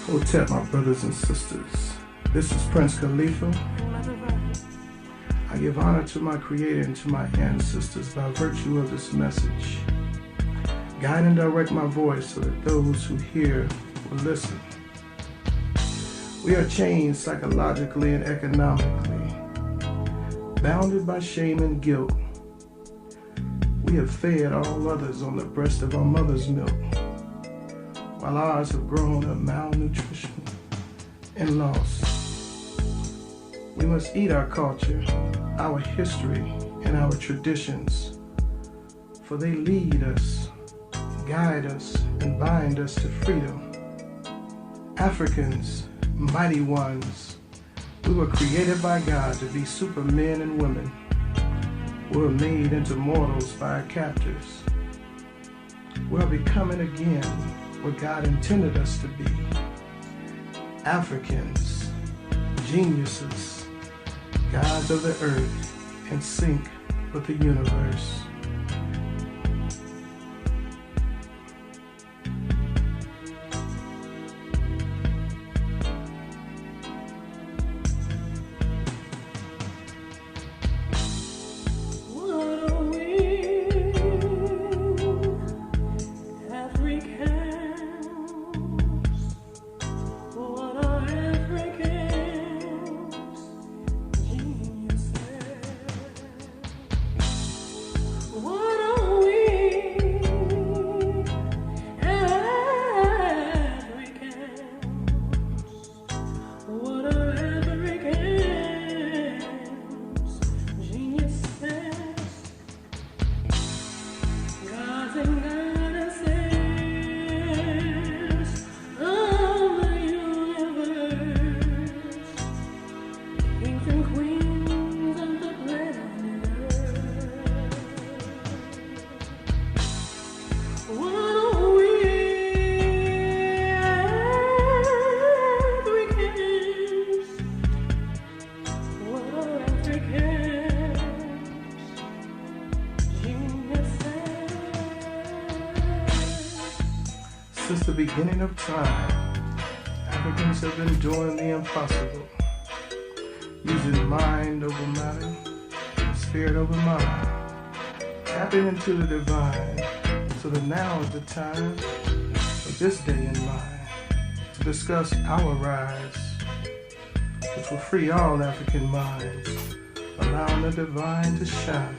Hotep, my brothers and sisters. This is Prince Khalifa. I give honor to my Creator and to my ancestors by virtue of this message. Guide and direct my voice so that those who hear will listen. We are chained psychologically and economically, bounded by shame and guilt. We have fed all others on the breast of our mother's milk, while ours have grown of malnutrition and loss. We must eat our culture, our history, and our traditions, for they lead us, guide us, and bind us to freedom. Africans, mighty ones, we were created by God to be supermen and women. We were made into mortals by our captors. We are becoming again what God intended us to be. Africans, geniuses, gods of the earth, in sync with the universe. Since the beginning of time, Africans have been doing the impossible, using mind over matter, spirit over mind, tapping into the divine, so that now is the time of this day in mind to discuss our rise, which will free all African minds, allowing the divine to shine,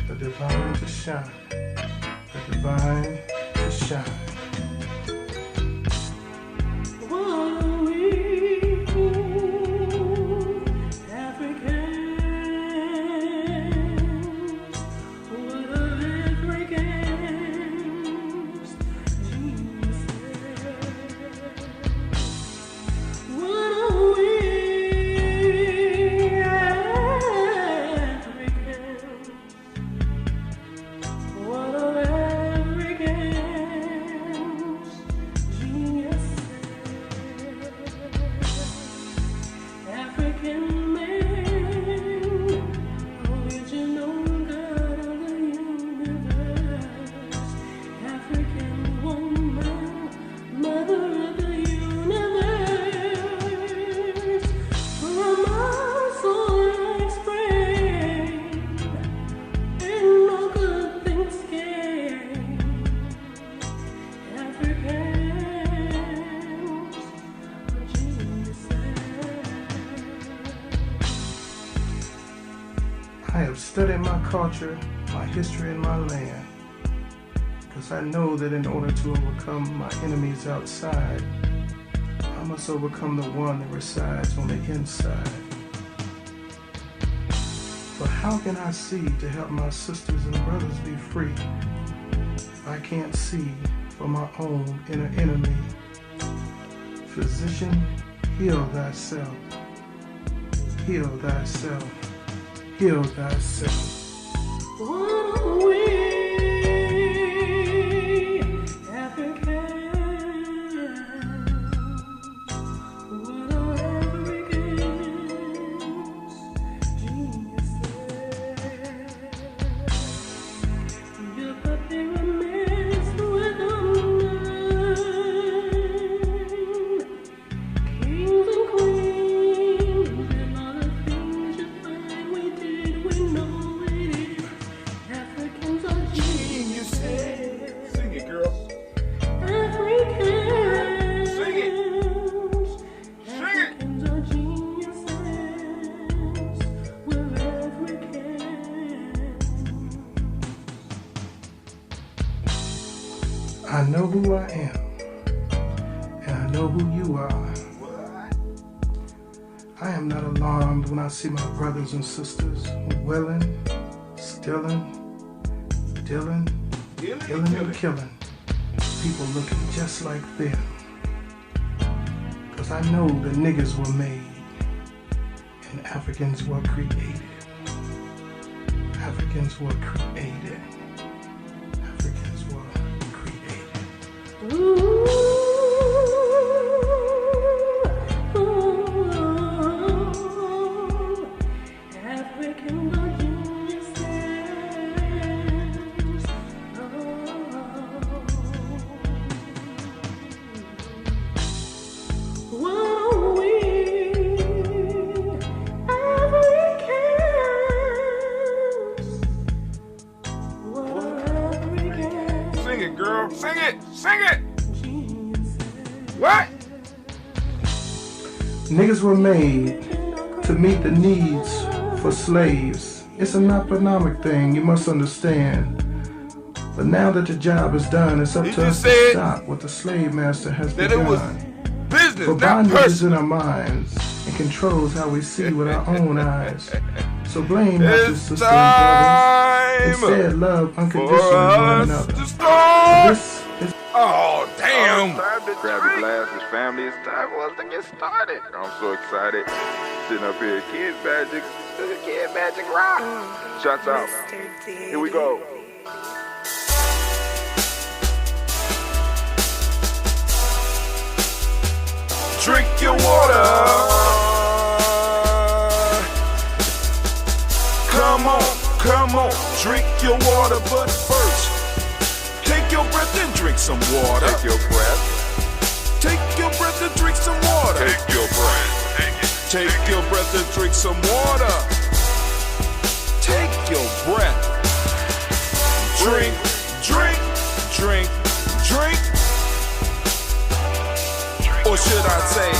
the divine to shine, the divine to shine. I have studied my culture, my history, and my land, because I know that in order to overcome my enemies outside, I must overcome the one that resides on the inside. But how can I see to help my sisters and brothers be free if I can't see for my own inner enemy? Physician, heal thyself. Heal thyself. Heal thyself. What are we, Africans? What are Africans? Geniuses. Your puppy remains with a mind. who I am, and I know who you are. I am not alarmed when I see my brothers and sisters willing, stealing, dealing, killing and killing. People looking just like them. Cause I know the niggas were made and Africans were created. Africans were created. Africans were created. Ooh, African Virginia says, whoa, we Africans, we're Africans. Sing it, girl. Sing it. Sing it. What? Niggas were made to meet the needs for slaves. It's an economic thing, you must understand. But now that the job is done, it's up He to just us to said stop what the slave master has that it was begun. business, For not bondage is personal. in our minds and controls how we see with our own eyes. So blame not your It's sisters and brothers. time Instead, love for unconditionally one us another. to start. This is Oh, damn. Grab the glasses, family. It's time for us to get started. I'm so excited. Sitting up here, Kid Magic Rock. Shots out. Here we go. Drink your water. Come on, drink your water. But first, take your breath and drink some water. Take your breath. Take your breath and drink some water. Take your breath. Take your breath and drink some water. Take your breath. Drink, drink, drink, drink. Or should I say,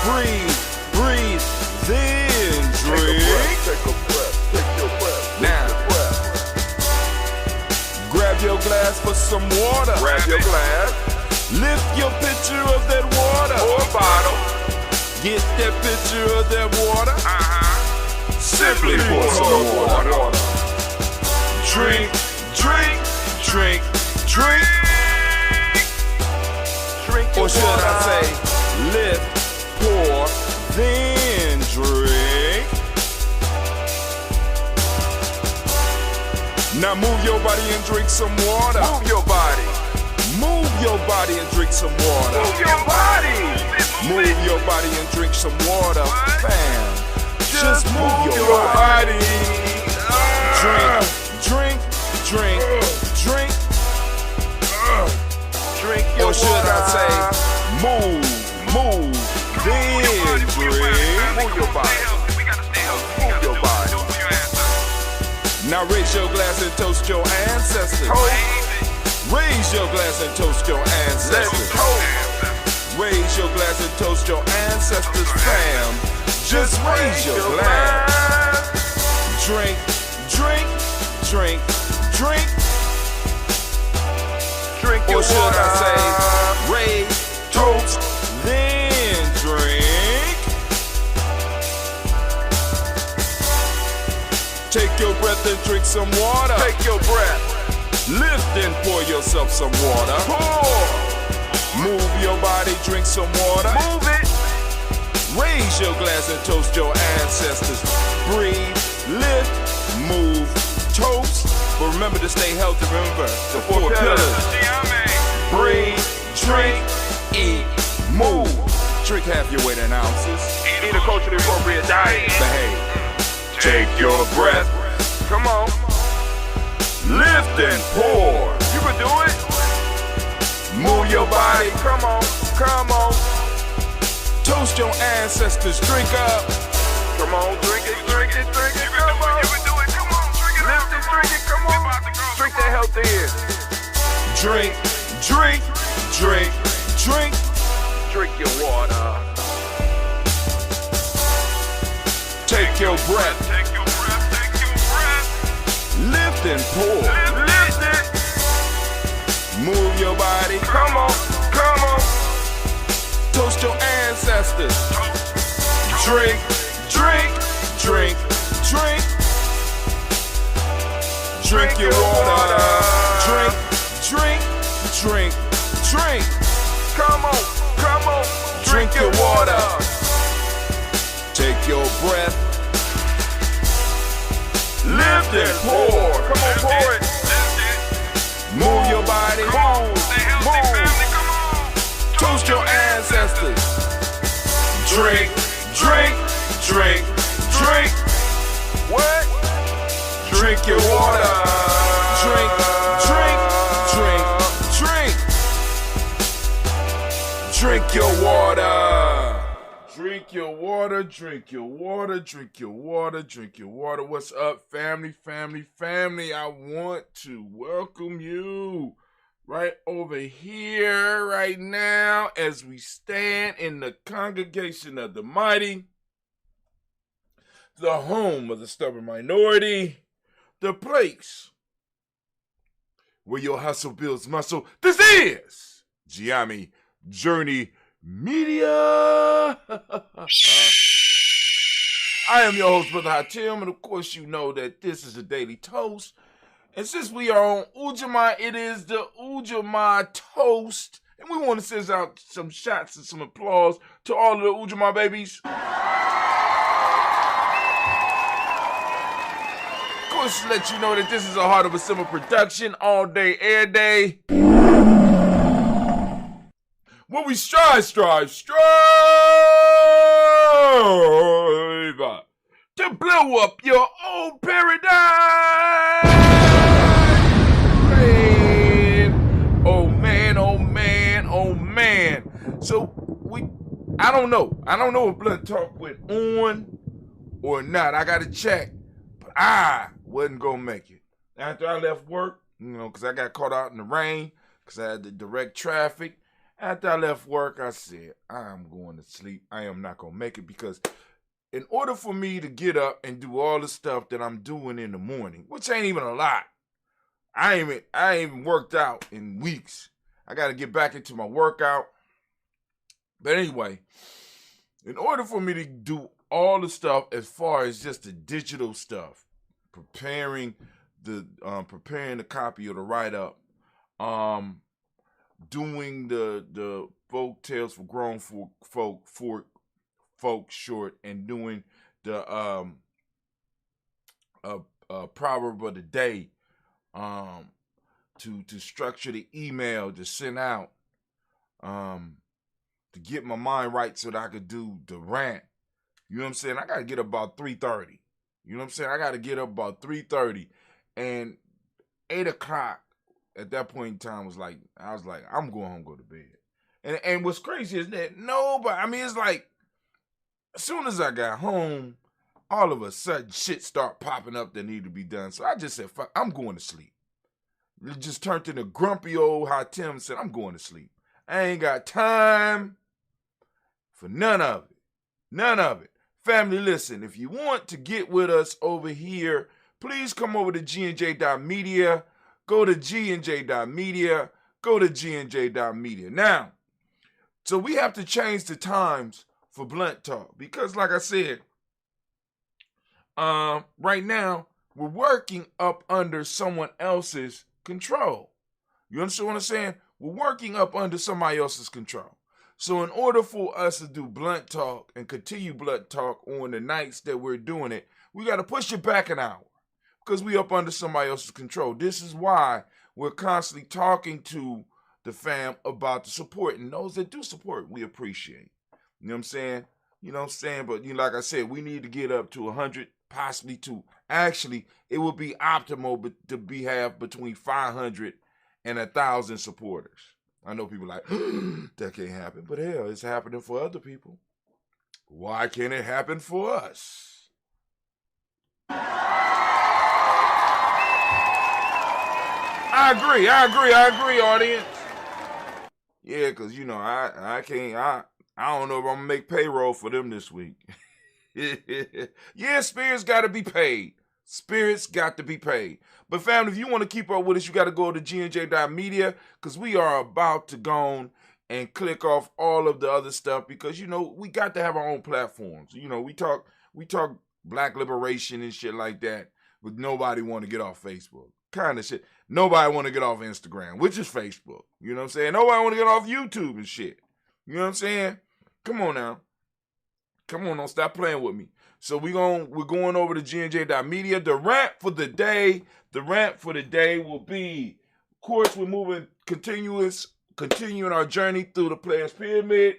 breathe, breathe, then drink. Take a breath. Take your breath. Now, Take your breath. grab your glass for some water. Grab your glass Lift your pitcher of that water. or bottle. Get that pitcher of that water. Simply pour Pour some water. Drink, drink, drink, drink. Drink your Or should water. I say, lift, pour, then drink. Now move your body and drink some water. Move your body. Move your body and drink some water. Move your body. Move your body and drink some water. Fam, just move your body. Drink, drink, drink, drink. Drink your Or should water. I say, move, then drink. Move your body. Move your body. Now raise your glass and toast your ancestors. Raise your glass and toast your Let's ancestors. toast. Raise your glass and toast your ancestors, fam. Just raise your glass. Drink, drink, drink, drink. Drink your Or should water. I say, raise, toast, then drink. Take your breath and drink some water. Take your breath. Lift and pour yourself some water. Pour. Move your body, drink some water. Move it. Raise your glass and toast your ancestors. Breathe, lift, move, toast. But remember to stay healthy. Remember the four pillars. Breathe, drink, eat, move. Drink half your weight in ounces. Eat a culturally appropriate diet. Behave. Take your breath. Come on. Lift and pour. You can do it. Move your body. Come on. Come on. Toast your ancestors. Drink up. Come on. Drink it. Drink it. Drink it. Come on. You can do it. Come on. Drink it. Lift it. Drink it. Come on. Drink that health in. Drink, drink, drink, drink. Drink your water. Take your breath. Take your breath. Take your breath. Lift and pour. Lift it. Move your body. Come on, come on. Toast your ancestors. Drink, drink, drink, drink. Drink your water. Drink, drink, drink, drink. Come on, come on. Drink your water. Take your breath. Lift and pour. Come on, pour it. Move your body. Move. Toast your ancestors. Drink, drink, drink, drink. What? Drink your water. Drink, drink, drink, drink. Drink your water. Drink your water, drink your water, drink your water, drink your water. What's up, family, family, family? I want to welcome you right over here, right now, as we stand in the congregation of the mighty, the home of the stubborn minority, the place where your hustle builds muscle. This is Ujamaa Journey Media. I am your host, Brother Hatim, and of course you know that this is a daily toast. And since we are on Ujamaa, it is the Ujamaa toast. And we want to send out some shots and some applause to all of the Ujamaa babies. Of course, to let you know that this is a Heart of a Simmer production, all day, air day. When we strive to blow up your old paradigm. Man. Oh man, oh man, oh man. So I don't know if Blunt Talk went on or not. I gotta check, but I wasn't gonna make it. After I left work, because I got caught out in the rain, because I had to direct traffic. After I left work, I said, I'm going to sleep. I am not going to make it because in order for me to get up and do all the stuff that I'm doing in the morning, which ain't even a lot, I ain't even worked out in weeks. I got to get back into my workout. But anyway, in order for me to do all the stuff as far as just the digital stuff, preparing the copy or the write-up, doing the folk tales for grown folk short, and doing the proverb of the day, to structure the email to send out, to get my mind right so that I could do the rant. You know what I'm saying? I gotta get up about 3:30. You know what I'm saying? I gotta get up about 3:30, and 8:00. At that point in time, I was like, I'm going home, go to bed. And what's crazy is that it's like, as soon as I got home, all of a sudden shit start popping up that need to be done. So I just said, fuck, I'm going to sleep. It just turned into grumpy old Hatim and said, I'm going to sleep. I ain't got time for none of it. None of it. Family, listen, if you want to get with us over here, please come over to gnj.media. Go to gnj.media. Go to gnj.media. Now, so we have to change the times for Blunt Talk because, like I said, right now we're working up under someone else's control. You understand what I'm saying? We're working up under somebody else's control. So in order for us to do Blunt Talk and continue Blunt Talk on the nights that we're doing it, we got to push it back an hour. Because we up under somebody else's control. This is why we're constantly talking to the fam about the support. And those that do support, we appreciate. You know what I'm saying? You know what I'm saying? But like I said, we need to get up to 100, possibly 2. Actually, it would be optimal to have between 500 and 1,000 supporters. I know people like, that can't happen. But hell, it's happening for other people. Why can't it happen for us? I agree, audience. Yeah, because, I can't, I don't know if I'm going to make payroll for them this week. Yeah, Spears got to be paid. Spirits got to be paid. But family, if you want to keep up with us, you got to go to gnj.media because we are about to go on and click off all of the other stuff because, we got to have our own platforms. We talk black liberation and shit like that, but nobody want to get off Facebook. Kind of shit. Nobody want to get off Instagram, which is Facebook. You know what I'm saying? Nobody want to get off YouTube and shit. You know what I'm saying? Come on now. Come on, don't stop playing with me. So we're going over to gnj.media. The rant for the day will be, of course, we're moving continuing our journey through the Players Pyramid,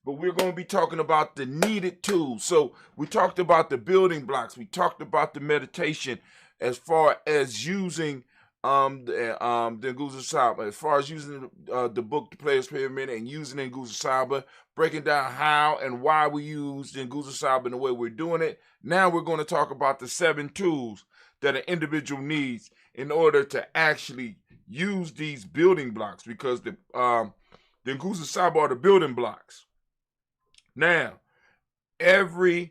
but we're going to be talking about the needed tools. So we talked about the building blocks. We talked about the meditation as far as using the Nguzo Saba, as far as using the book, The Players Pyramid, and using the Nguzo Saba, breaking down how and why we use the Nguzo Saba in the way we're doing it. Now we're going to talk about the 7 tools that an individual needs in order to actually use these building blocks, because the Nguzo Saba are the building blocks. Now, every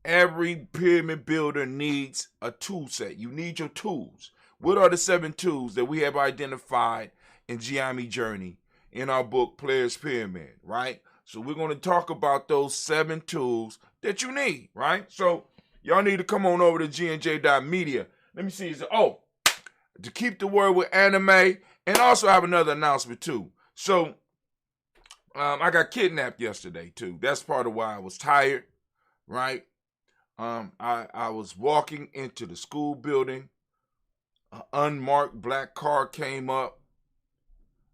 pyramid builder needs a tool set. You need your tools. What are the 7 tools that we have identified in Ujamaa Journey in our book, Players Pyramid, right? So we're going to talk about those 7 tools that you need, right? So y'all need to come on over to gnj.media. Let me see. To keep the word with anime, and also have another announcement too. So I got kidnapped yesterday too. That's part of why I was tired, right? I was walking into the school building. An unmarked black car came up.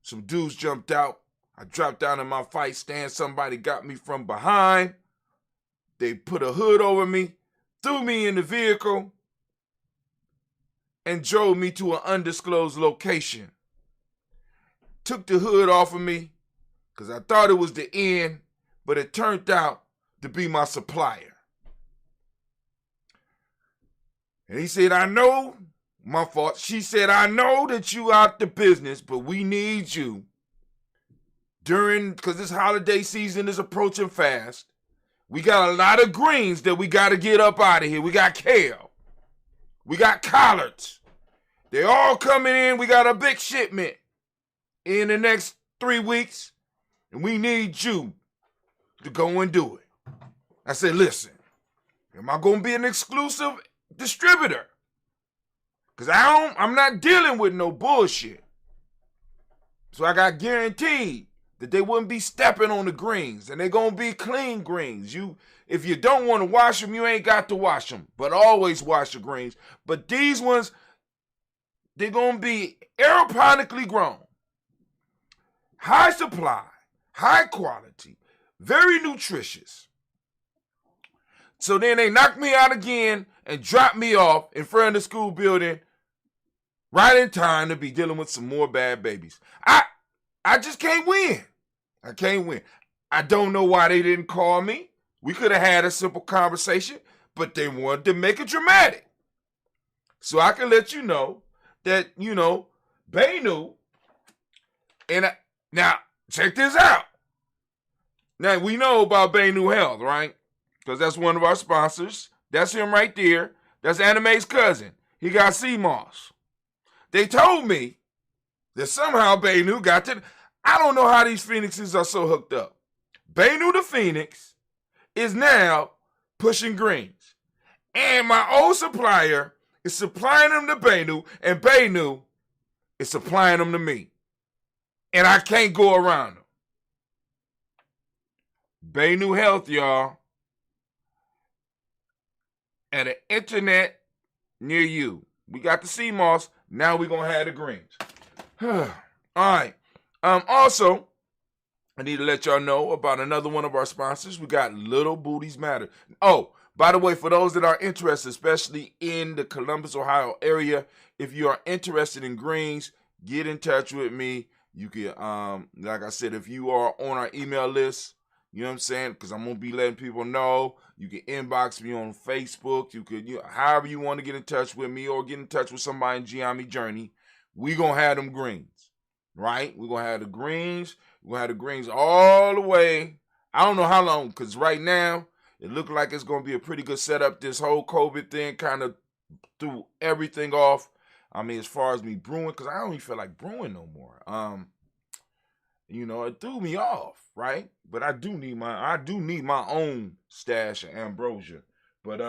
Some dudes jumped out. I dropped down in my fight stand. Somebody got me from behind. They put a hood over me, threw me in the vehicle, and drove me to an undisclosed location. Took the hood off of me because I thought it was the end, but it turned out to be my supplier. And he said, I know, my fault. She said, I know that you out the business, but we need you because this holiday season is approaching fast. We got a lot of greens that we got to get up out of here. We got kale. We got collards. They all coming in. We got a big shipment in the next 3 weeks, and we need you to go and do it. I said, listen, am I going to be an exclusive distributor? Because I'm not dealing with no bullshit. So I got guaranteed that they wouldn't be stepping on the greens, and they're going to be clean greens. If you don't want to wash them, you ain't got to wash them, but always wash the greens. But these ones, they're going to be aeroponically grown. High supply, high quality, very nutritious. So then they knocked me out again and dropped me off in front of the school building right in time to be dealing with some more bad babies. I just can't win. I can't win. I don't know why they didn't call me. We could have had a simple conversation, but they wanted to make it dramatic. So I can let you know that, Benu, and now check this out. Now we know about Benu Health, right? Because that's one of our sponsors. That's him right there. That's Anime's cousin. He got CMOS. They told me that somehow Benu got to... I don't know how these phoenixes are so hooked up. Benu the Phoenix is now pushing greens. And my old supplier is supplying them to Benu, and Benu is supplying them to me. And I can't go around them. Benu Health, y'all. At an internet near you. We got the CMOS. Now we're going to have the greens. All right. Also, I need to let y'all know about another one of our sponsors. We got Little Booties Matter. Oh, by the way, for those that are interested, especially in the Columbus, Ohio area, if you are interested in greens, get in touch with me. You can, like I said, if you are on our email list, you know what I'm saying? Because I'm going to be letting people know. You can inbox me on Facebook. You could, however you want to get in touch with me or get in touch with somebody in Ujamaa Journey. We going to have them greens, right? We're going to have the greens. We're going to have the greens all the way. I don't know how long, because right now, it looks like it's going to be a pretty good setup. This whole COVID thing kind of threw everything off. I mean, as far as me brewing, because I don't even feel like brewing no more. It threw me off, right? But I do need my own stash of ambrosia. But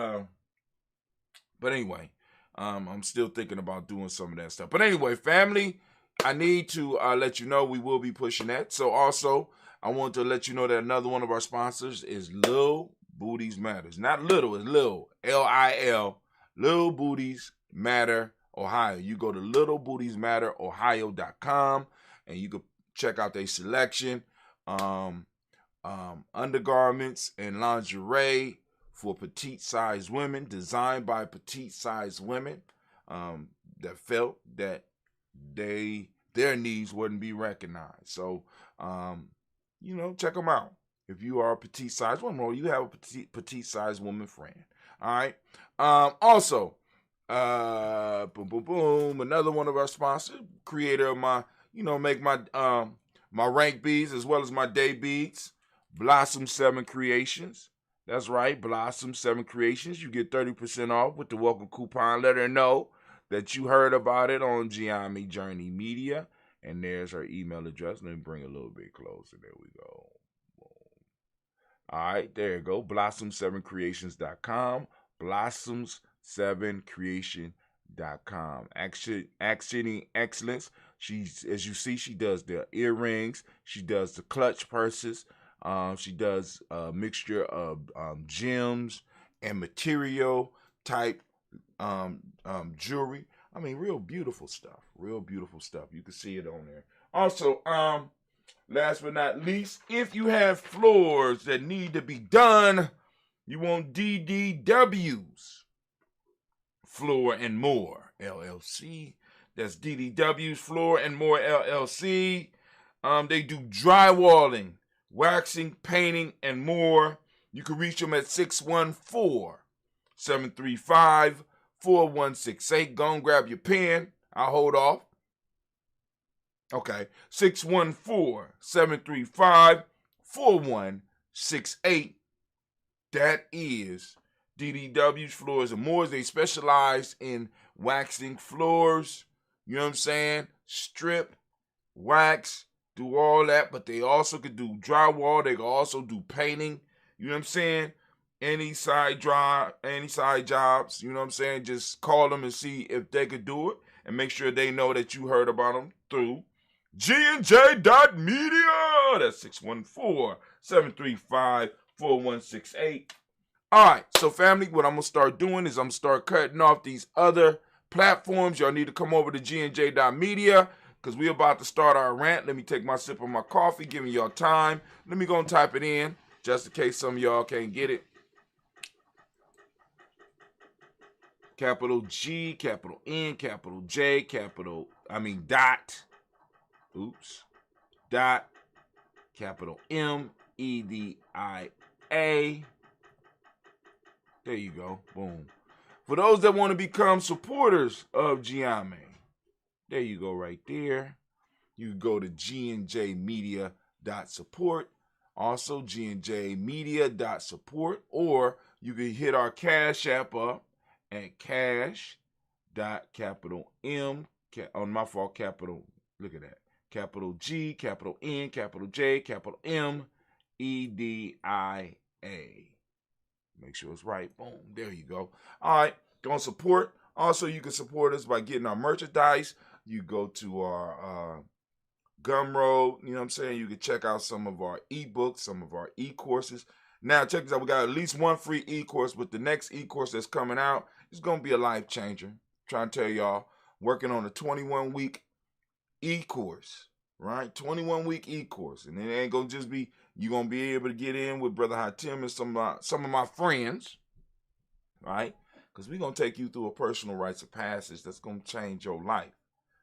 anyway, I'm still thinking about doing some of that stuff. But anyway, family, I need to let you know we will be pushing that. So also, I want to let you know that another one of our sponsors is Lil Booties Matters. Not little, it's Lil, Lil, Lil Booties Matter Ohio. You go to littlebootiesmatterohio.com and you can check out their selection, undergarments and lingerie for petite-sized women, designed by petite-sized women that felt that their needs wouldn't be recognized. So, check them out. If you are a petite-sized woman or you have a petite-sized woman friend. All right. Also, boom, boom, boom. Another one of our sponsors, creator of my, make my my rank beads as well as my day beads, Blossom 7 Creations. That's right, Blossom 7 Creations. You get 30% off with the welcome coupon. Let her know that you heard about it on Ujamaa Journey Media. And there's her email address. Let me bring it a little bit closer. There we go. All right, there you go. Blossom7creations.com. Blossoms7creation.com. Accenting excellence. She's, as you see, she does the earrings. She does the clutch purses. She does a mixture of gems and material type jewelry. I mean, real beautiful stuff. Real beautiful stuff. You can see it on there. Also, last but not least, if you have floors that need to be done, you want DDW's Floor and More LLC. That's DDW's Floor and More LLC. They do drywalling, waxing, painting, and more. You can reach them at 614-735-4168. Go and grab your pen. I'll hold off. Okay. 614-735-4168. That is DDW's Floors and More. They specialize in waxing floors. You know what I'm saying? Strip, wax, do all that. But they also could do drywall. They could also do painting. You know what I'm saying? Any side jobs, you know what I'm saying? Just call them and see if they could do it. And make sure they know that you heard about them through GNJ.media. That's 614-735-4168. All right, so family, what I'm going to start doing is I'm going to start cutting off these other platforms. Y'all need to come over to GNJ.media because we're about to start our rant. Let me take my sip of my coffee, giving y'all time. Let me go and type it in just in case some of y'all can't get it. Capital G, capital N, capital J, dot. Oops. Dot. Capital M, EDIA. There you go. Boom. For those that want to become supporters of Ujamaa, there you go right there. You go to gnjmedia.support. Also, gnjmedia.support. Or you can hit our Cash App up at cash.capital M, on my fault, capital, look at that, capital G, capital N, capital J, capital M, EDIA. Make sure it's right. Boom. There you go. All right. Go and support. Also, you can support us by getting our merchandise. You go to our Gumroad. You know what I'm saying? You can check out some of our ebooks, some of our e-courses. Now, check this out. We got at least one free e-course, but the next e-course that's coming out is going to be a life changer. I'm trying to tell y'all, working on a 21-week e-course, right? 21-week e-course. And it ain't going to just be, you're going to be able to get in with Brother Hatim and some of my friends, right? Because we're going to take you through a personal rites of passage that's going to change your life,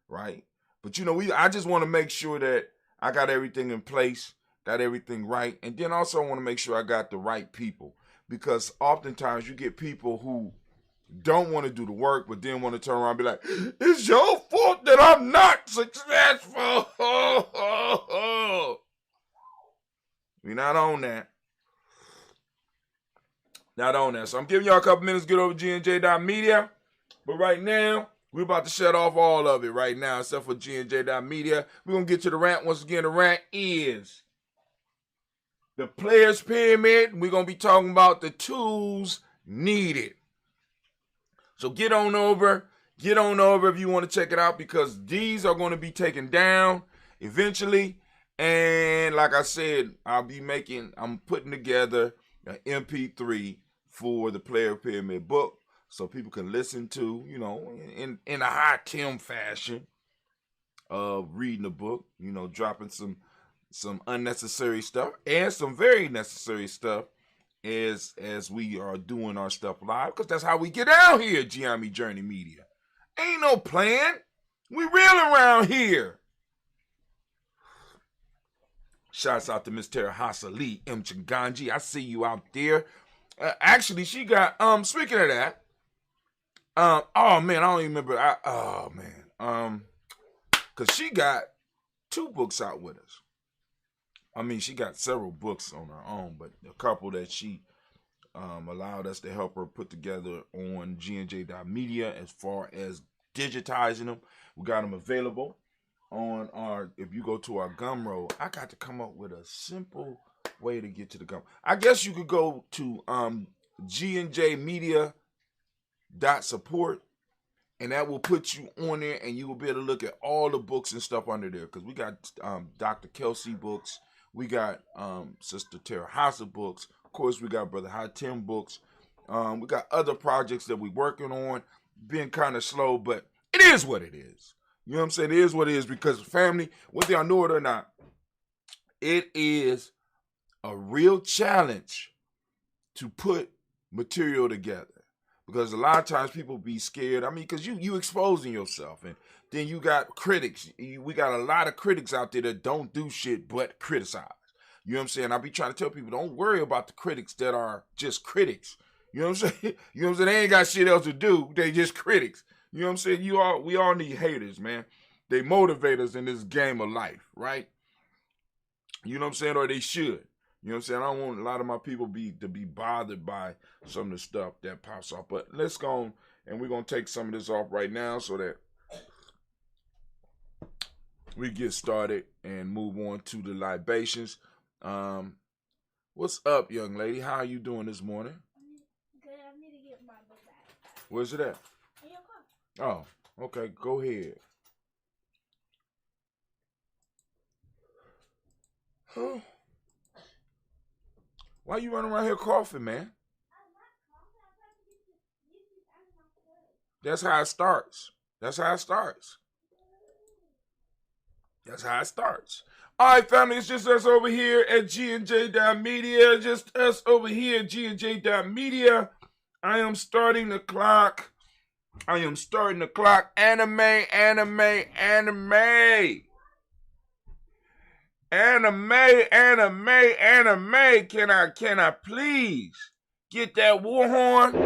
right? But, I just want to make sure that I got everything in place, got everything right. And then also I want to make sure I got the right people. Because oftentimes you get people who don't want to do the work, but then want to turn around and be like, it's your fault that I'm not successful. We're not on that. Not on that. So I'm giving y'all a couple minutes to get over to GNJ.media. But right now, we're about to shut off all of it right now, except for G&J.media. We're going to get to the rant once again. The rant is the Players Pyramid. We're going to be talking about the tools needed. So get on over if you want to check it out, because these are going to be taken down eventually. And like I said, I'm putting together an MP3 for the Player Pyramid book so people can listen to, in a high Tim fashion of reading the book, dropping some unnecessary stuff and some very necessary stuff as we are doing our stuff live, because that's how we get out here at Giami Journey Media. Ain't no plan. We real around here. Shouts out to Miss Terahasa Lee M. Chiganji. I see you out there. Actually, she got, speaking of that, oh man, I don't even remember. Because she got 2 books out with us. I mean, she got several books on her own, but a couple that she allowed us to help her put together on G&J.media as far as digitizing them. We got them available on if you go to our Gumroad. I got to come up with a simple way to get to the Gumroad. I guess you could go to GNJmedia.support, and that will put you on there, and you will be able to look at all the books and stuff under there, because we got Dr. Kelsey books. We got Sister Terahasa books. Of course, we got Brother High Tim books. We got other projects that we're working on. Being kind of slow, but it is what it is. You know what I'm saying? It is what it is, because family, whether y'all know it or not, it is a real challenge to put material together. Because a lot of times people be scared. I mean, because you exposing yourself, and then you got critics. We got a lot of critics out there that don't do shit but criticize. You know what I'm saying? I be trying to tell people, don't worry about the critics that are just critics. You know what I'm saying? You know what I'm saying? They ain't got shit else to do. They just critics. You know what I'm saying? We all need haters, man. They motivate us in this game of life, right? You know what I'm saying? Or they should. You know what I'm saying? I don't want a lot of my people to be bothered by some of the stuff that pops off. But let's go on, and we're going to take some of this off right now so that we get started and move on to the libations. What's up, young lady? How are you doing this morning? Good. I need to get my book back. Where's it at? In your car. Oh, okay. Go ahead. Huh? Why you running around here coughing, man? That's how it starts. That's how it starts. That's how it starts. All right, family, it's just us over here at G&J.media. Just us over here at G&J.media. I am starting the clock. Anime. Can I please get that war horn?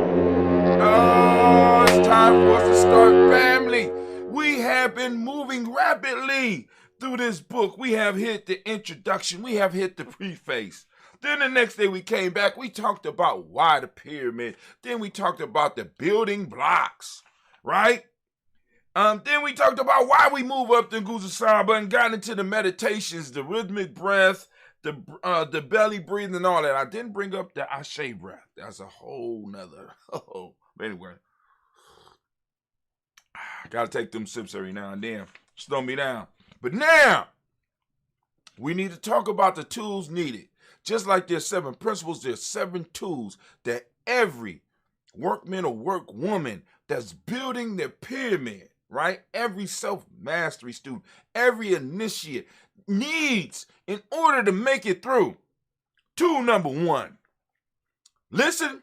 Oh, it's time for us to start, family. We have been moving rapidly through this book. We have hit the introduction. We have hit the preface. Then the next day we came back. We talked about why the pyramid. Then we talked about the building blocks, right? Then we talked about why we move up the Guzasaba and got into the meditations, the rhythmic breath, the belly breathing and all that. I didn't bring up the Ashe breath. That's a whole nother. Anyway, I gotta take them sips every now and then. Slow me down. But now, we need to talk about the tools needed. Just like there's 7 principles, there's 7 tools that every workman or workwoman that's building their pyramid, right? Every self-mastery student, every initiate needs in order to make it through. Tool number 1, listen,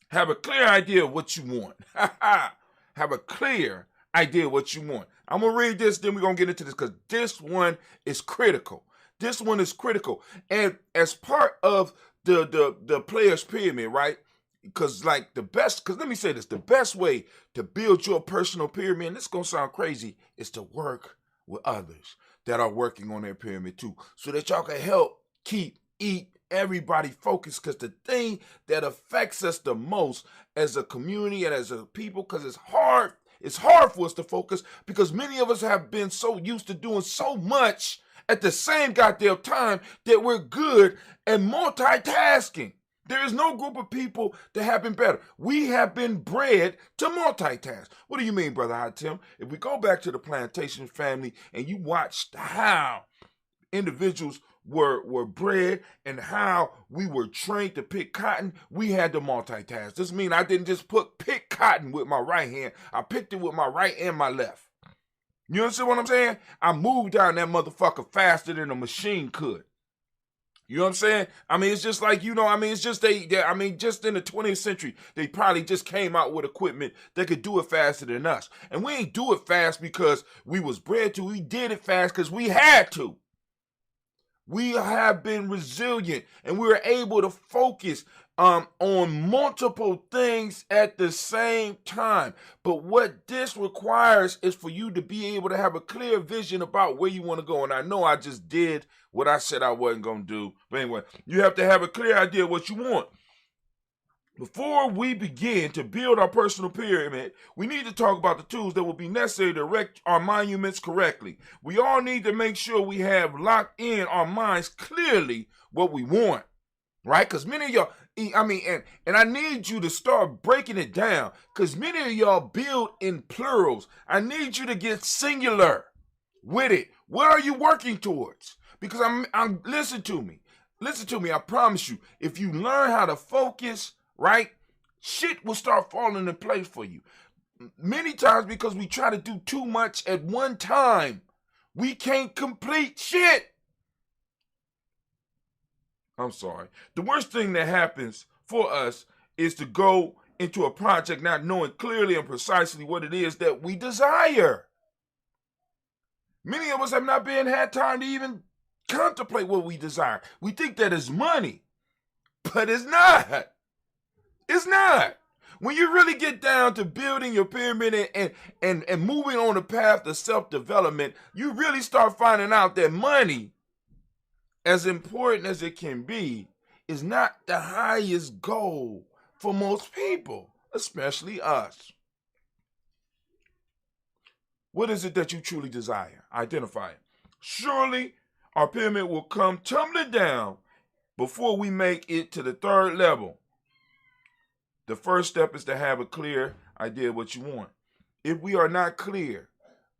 have a clear idea of what you want. Have a clear idea of what you want. I'm going to read this, then we're going to get into this, because this one is critical. This one is critical. And as part of the player's pyramid, right? Because let me say this, the best way to build your personal pyramid, and this is going to sound crazy, is to work with others that are working on their pyramid too, so that y'all can help keep, eat, everybody focused, because the thing that affects us the most as a community and as a people, because it's hard for us to focus, because many of us have been so used to doing so much at the same goddamn time that we're good at multitasking. There is no group of people that have been better. We have been bred to multitask. What do you mean, Brother Hot Tim? If we go back to the plantation family and you watched how individuals were bred and how we were trained to pick cotton, we had to multitask. This means I didn't just pick cotton with my right hand. I picked it with my right and my left. You understand what I'm saying? I moved down that motherfucker faster than a machine could. You know what I'm saying? I mean, it's just like, it's just just in the 20th century, they probably just came out with equipment that could do it faster than us. And we ain't do it fast because we was bred to. We did it fast because we had to. We have been resilient, and we were able to focus on multiple things at the same time. But what this requires is for you to be able to have a clear vision about where you want to go. And I know I just did what I said I wasn't going to do. But anyway, you have to have a clear idea of what you want. Before we begin to build our personal pyramid, we need to talk about the tools that will be necessary to erect our monuments correctly. We all need to make sure we have locked in our minds clearly what we want, right? Because many of y'all, and I need you to start breaking it down, because many of y'all build in plurals. I need you to get singular with it. What are you working towards? Because listen to me, I promise you, if you learn how to focus, right, shit will start falling in place for you. Many times, because we try to do too much at one time, we can't complete shit. I'm sorry. The worst thing that happens for us is to go into a project not knowing clearly and precisely what it is that we desire. Many of us have not had time to even contemplate what we desire. We think that is money, but it's not. It's not. When you really get down to building your pyramid and moving on the path to self-development, you really start finding out that money, as important as it can be, is not the highest goal for most people, especially us. What is it that you truly desire? Identify it. Surely our pyramid will come tumbling down before we make it to the third level. The first step is to have a clear idea of what you want. If we are not clear,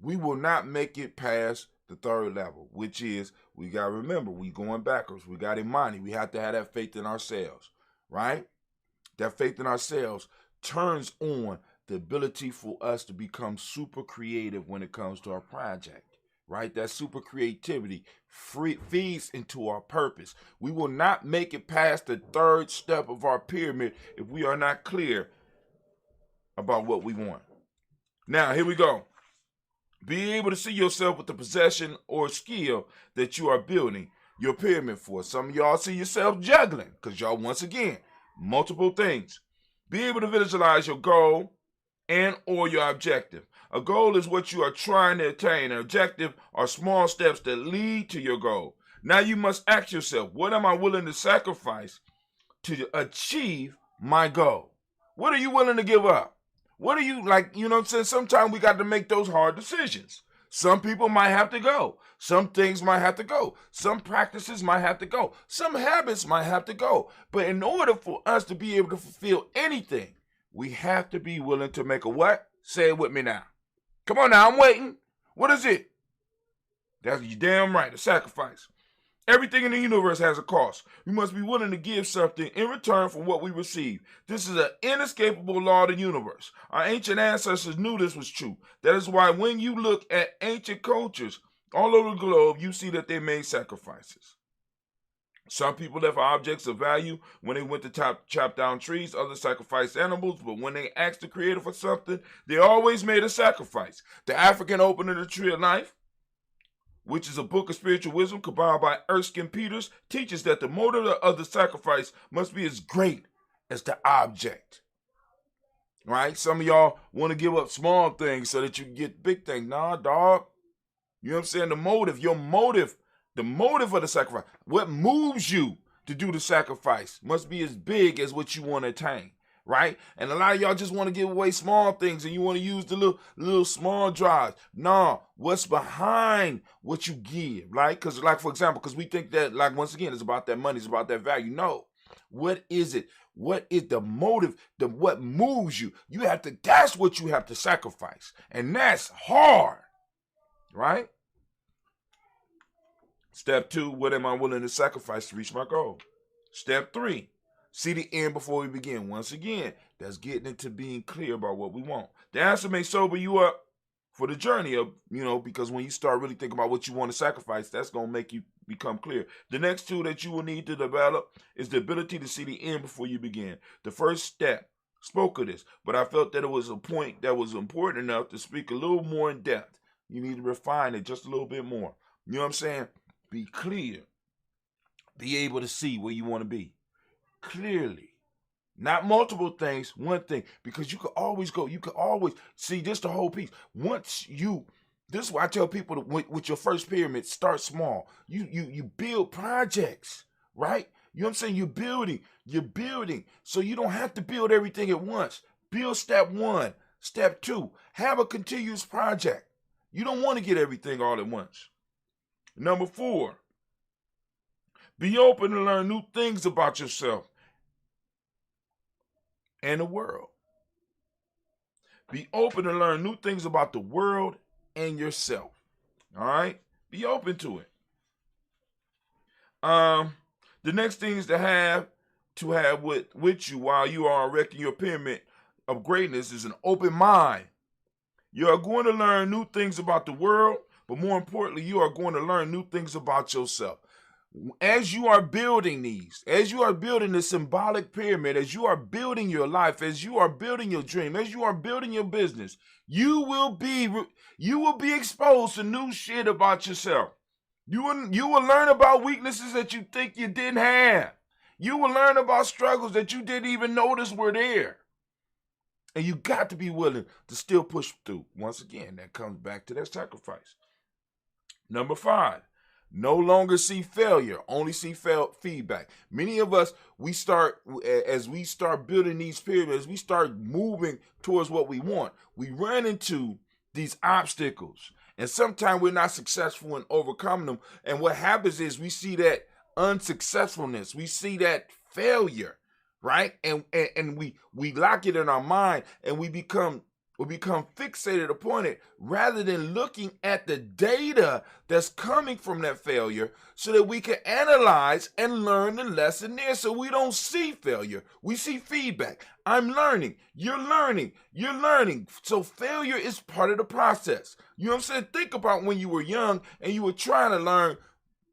we will not make it past the third level, which is, we got to remember, we going backwards. We got Imani. We have to have that faith in ourselves, right? That faith in ourselves turns on the ability for us to become super creative when it comes to our project, right? That super creativity feeds into our purpose. We will not make it past the third step of our pyramid if we are not clear about what we want. Now, here we go. Be able to see yourself with the possession or skill that you are building your pyramid for. Some of y'all see yourself juggling because y'all, once again, multiple things. Be able to visualize your goal and or your objective. A goal is what you are trying to attain. An objective are small steps that lead to your goal. Now you must ask yourself, what am I willing to sacrifice to achieve my goal? What are you willing to give up? What are you, like, you know what I'm saying? Sometimes we got to make those hard decisions. Some people might have to go. Some things might have to go. Some practices might have to go. Some habits might have to go. But in order for us to be able to fulfill anything, we have to be willing to make a what? Say it with me now. Come on now, I'm waiting. What is it? That's you damn right, a sacrifice. Everything in the universe has a cost. We must be willing to give something in return for what we receive. This is an inescapable law of the universe. Our ancient ancestors knew this was true. That is why when you look at ancient cultures all over the globe, you see that they made sacrifices. Some people left objects of value when they went to chop down trees. Others sacrificed animals, but when they asked the Creator for something, they always made a sacrifice. The African opening of the Tree of Life, which is a book of spiritual wisdom compiled by Erskine Peters, teaches that the motive of the sacrifice must be as great as the object. Right? Some of y'all want to give up small things so that you can get big things. Nah, dog. You know what I'm saying? The motive of the sacrifice. What moves you to do the sacrifice must be as big as what you want to attain, right? And a lot of y'all just want to give away small things and you want to use the little small drives. No, what's behind what you give, right? Because like, for example, because we think that, like, once again, it's about that money, it's about that value. No, what is it? What is the motive? What moves you? That's what you have to sacrifice. And that's hard, right? Step 2, what am I willing to sacrifice to reach my goal? Step 3, see the end before we begin. Once again, that's getting into being clear about what we want. The answer may sober you up for the journey of, because when you start really thinking about what you want to sacrifice, that's going to make you become clear. The next 2 that you will need to develop is the ability to see the end before you begin. The first step spoke of this, but I felt that it was a point that was important enough to speak a little more in depth. You need to refine it just a little bit more. You know what I'm saying? Be clear. Be able to see where you want to be clearly. Not multiple things, one thing. Because you could always see, this the whole piece. This is why I tell people with your first pyramid, start small. You build projects, right? You know what I'm saying? You're building. So you don't have to build everything at once. Build step 1, step 2. Have a continuous project. You don't want to get everything all at once. Number 4, be open to learn new things about yourself and the world. Be open to learn new things about the world and yourself. All right? Be open to it. The next thing is to have with you while you are erecting your pyramid of greatness is an open mind. You are going to learn new things about the world, but more importantly, you are going to learn new things about yourself. As you are building as you are building the symbolic pyramid, as you are building your life, as you are building your dream, as you are building your business, you will be exposed to new shit about yourself. You will learn about weaknesses that you think you didn't have. You will learn about struggles that you didn't even notice were there. And you got to be willing to still push through. Once again, that comes back to that sacrifice. Number 5, no longer see failure, only see feedback. Many of us, as we start building these pyramids, we start moving towards what we want. We run into these obstacles, and sometimes we're not successful in overcoming them. And what happens is we see that unsuccessfulness, we see that failure, right? And we lock it in our mind, and we become fixated upon it rather than looking at the data that's coming from that failure so that we can analyze and learn the lesson there so we don't see failure. We see feedback. I'm learning. You're learning. You're learning. So failure is part of the process. You know what I'm saying? Think about when you were young and you were trying to learn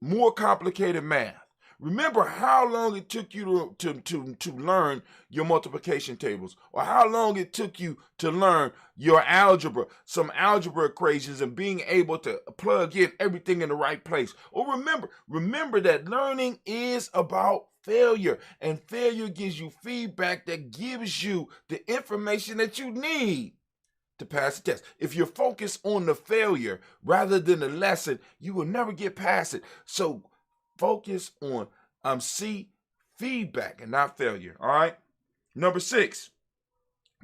more complicated math. Remember how long it took you to learn your multiplication tables, or how long it took you to learn your algebra, some algebra equations, and being able to plug in everything in the right place. Or remember that learning is about failure, and failure gives you feedback that gives you the information that you need to pass the test. If you're focused on the failure rather than the lesson, you will never get past it. So focus on see feedback and not failure. All right. Number 6,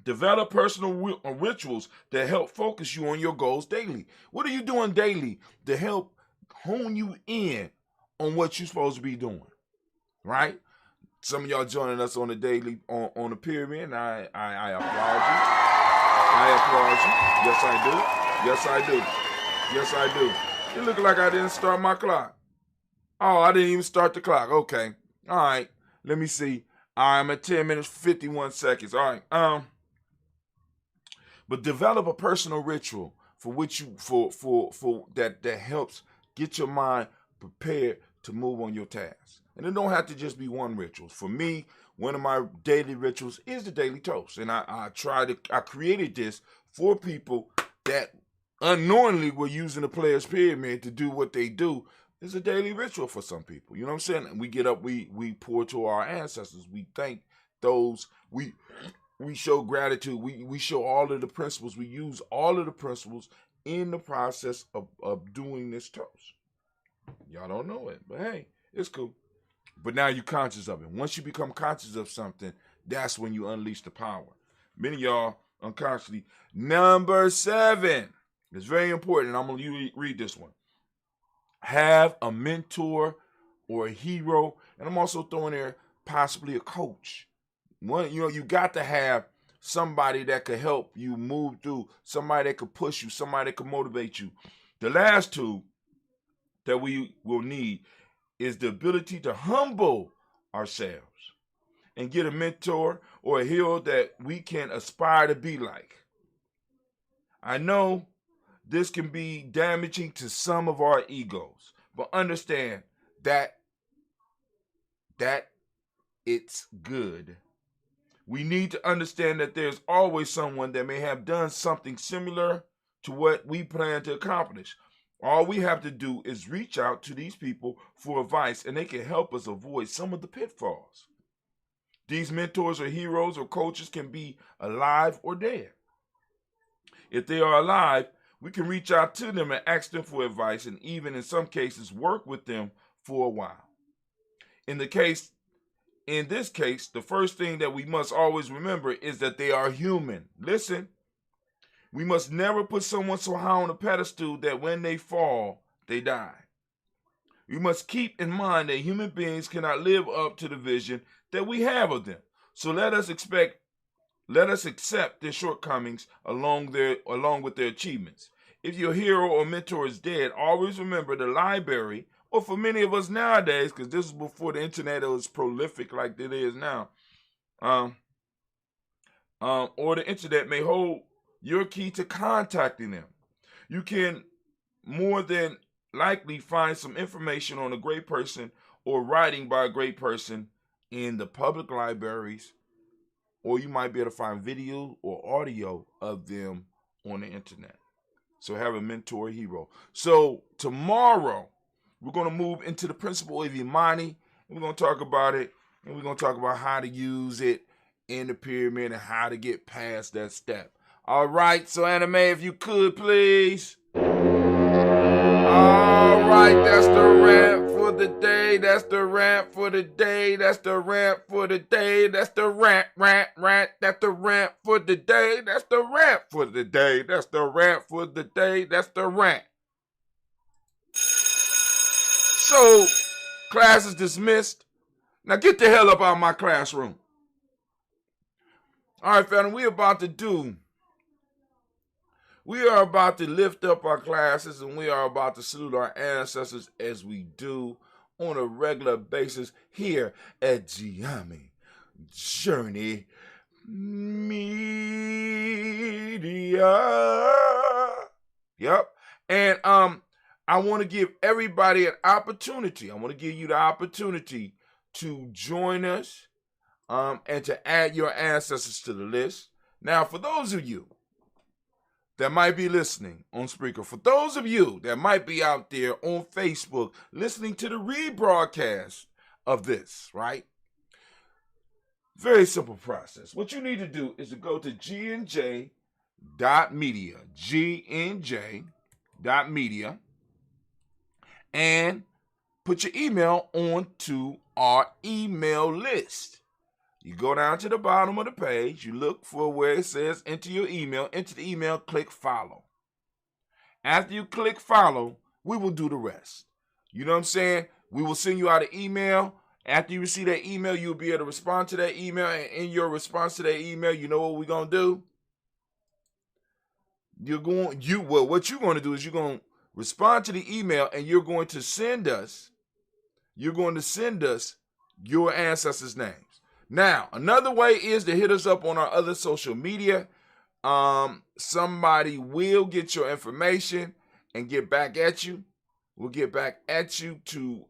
develop personal rituals that help focus you on your goals daily. What are you doing daily to help hone you in on what you're supposed to be doing? Right. Some of y'all joining us on the daily on the pyramid, and I applaud you. I applaud you. Yes, I do. Yes, I do. It looked like I didn't start my clock. Oh, I didn't even start the clock. Okay. All right. Let me see. I'm at 10 minutes, 51 seconds. All right. But develop a personal ritual for which you for that helps get your mind prepared to move on your tasks. And it don't have to just be one ritual. For me, one of my daily rituals is the daily toast. And I created this for people that unknowingly were using the player's pyramid to do what they do. It's a daily ritual for some people. You know what I'm saying? And we get up, we pour to our ancestors. We thank those. We show gratitude. We show all of the principles. We use all of the principles in the process of doing this toast. Y'all don't know it, but hey, it's cool. But now you're conscious of it. Once you become conscious of something, that's when you unleash the power. Many of y'all unconsciously. Number 7. It's very important. I'm going to read this one. Have a mentor or a hero. And I'm also throwing there possibly a coach. You got to have somebody that could help you move through, somebody that could push you, somebody that could motivate you. The last 2 that we will need is the ability to humble ourselves and get a mentor or a hero that we can aspire to be like. I know this can be damaging to some of our egos, but understand that it's good. We need to understand that there's always someone that may have done something similar to what we plan to accomplish. All we have to do is reach out to these people for advice, and they can help us avoid some of the pitfalls. These mentors or heroes or coaches can be alive or dead. If they are alive, we can reach out to them and ask them for advice, and even in some cases work with them for a while. In this case, the first thing that we must always remember is that they are human. Listen, we must never put someone so high on a pedestal that when they fall, they die. We must keep in mind that human beings cannot live up to the vision that we have of them. So let us accept their shortcomings along with their achievements. If your hero or mentor is dead, always remember the library, or for many of us nowadays, because this was before the internet was prolific like it is now, or the internet may hold your key to contacting them. You can more than likely find some information on a great person or writing by a great person in the public libraries, or you might be able to find video or audio of them on the internet. So have a mentor or hero. So tomorrow, we're going to move into the principle of Imani, and we're going to talk about it, and we're going to talk about how to use it in the pyramid and how to get past that step. All right, so Anime, if you could, please. All right, that's the rant for the day. That's the rant for the day. That's the rant for the day. That's the rant. That's the rant for the day. That's the rant for the day. That's the rant for the day. That's the rant. So, class is dismissed. Now get the hell up out of my classroom. All right, family, we are about to lift up our classes, and we are about to salute our ancestors as we do on a regular basis here at Ujamaa Journey Media. Yep. And I want to give everybody an opportunity. I want to give you the opportunity to join us and to add your ancestors to the list. Now, for those of you that might be listening on Spreaker, for those of you that might be out there on Facebook listening to the rebroadcast of this, right? Very simple process. What you need to do is to go to gnj.media, gnj.media, and put your email onto our email list. You go down to the bottom of the page, you look for where it says enter your email, enter the email, click follow. After you click follow, we will do the rest. You know what I'm saying? We will send you out an email. After you receive that email, you'll be able to respond to that email, and in your response to that email, you know what we're going to do? What you're going to do is you're going to respond to the email, and you're going to send us your ancestors' names. Now, another way is to hit us up on our other social media. Somebody will get your information and get back at you. We'll get back at you to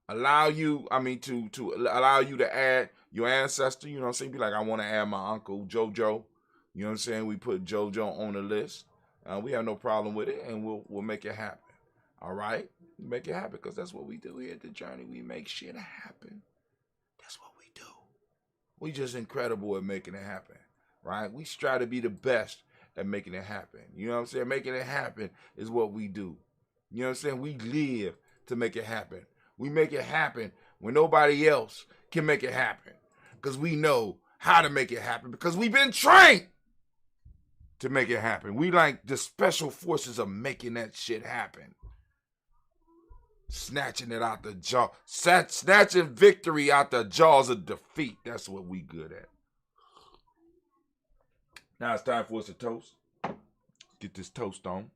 allow you to add your ancestor. You know what I'm saying? Be like, I want to add my uncle JoJo. You know what I'm saying? We put JoJo on the list. We have no problem with it, and we'll make it happen. All right? Make it happen, because that's what we do here at The Journey. We make shit happen. That's what we do. We just incredible at making it happen, right? We strive to be the best at making it happen. You know what I'm saying? Making it happen is what we do. You know what I'm saying? We live to make it happen. We make it happen when nobody else can make it happen. Because we know how to make it happen. Because we've been trained to make it happen. We like the special forces of making that shit happen. Snatching it out the jaw. Snatching victory out the jaws of defeat. That's what we good at. Now it's time for us to toast. Get this toast on.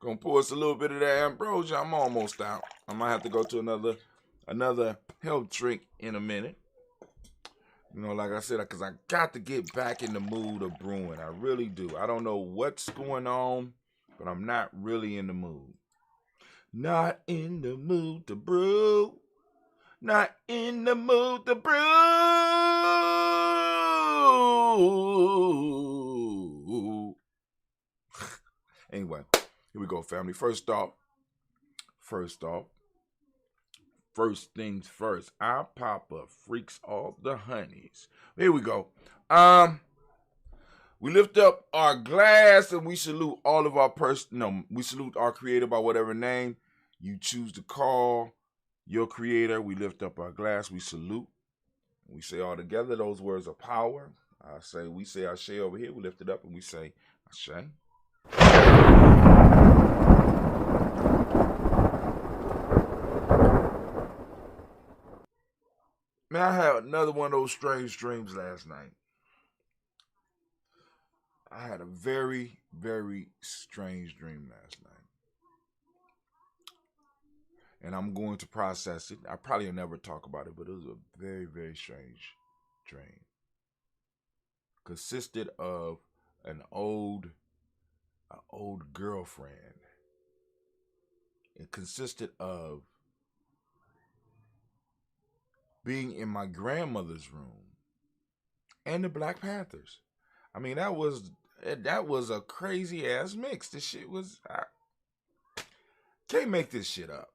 Gonna pour us a little bit of that ambrosia. I'm almost out. I might have to go to another health drink in a minute. You know, like I said, because I got to get back in the mood of brewing. I really do. I don't know what's going on, but I'm not really in the mood. Not in the mood to brew. Not in the mood to brew. Anyway, here we go, family. First things first. I pop up freaks off the honeys. Here we go. We lift up our glass and we salute all of our we salute our creator by whatever name you choose to call your creator. We lift up our glass, we salute. We say all together, those words are power. We say Ashe over here, we lift it up and we say Ashe. Man, I had another one of those strange dreams last night. I had a very, very strange dream last night. And I'm going to process it. I probably will never talk about it, but it was a very, very strange dream. Consisted of an old girlfriend. It consisted of being in my grandmother's room and the Black Panthers. I mean, that was a crazy ass mix. This shit was, I can't make this shit up.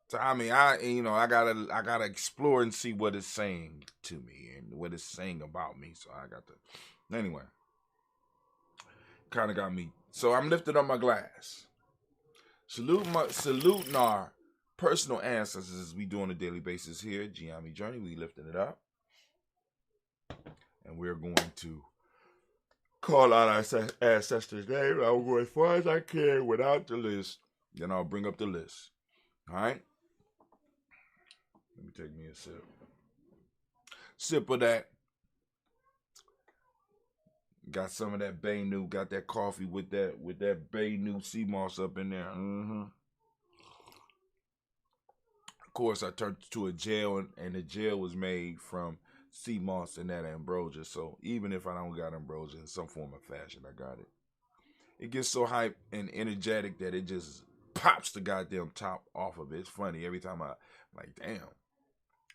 So I mean, I gotta explore and see what it's saying to me and what it's saying about me. So I got to, anyway, kind of got me. So I'm lifting up my glass, saluting our personal ancestors as we do on a daily basis here at Ujamaa Journey. We lifting it up, and we're going to call out our ancestors' name. I'll go as far as I can without the list. Then I'll bring up the list. All right? Let me take me a sip. Sip of that. Got some of that Bay New. Got that coffee with that Bay New sea moss up in there. Mm-hmm. Of course, I turned to a gel, and the gel was made from sea moss and that ambrosia. So even if I don't got ambrosia in some form of fashion, I got it. It gets so hype and energetic that it just pops the goddamn top off of it. It's funny every time I'm like, damn.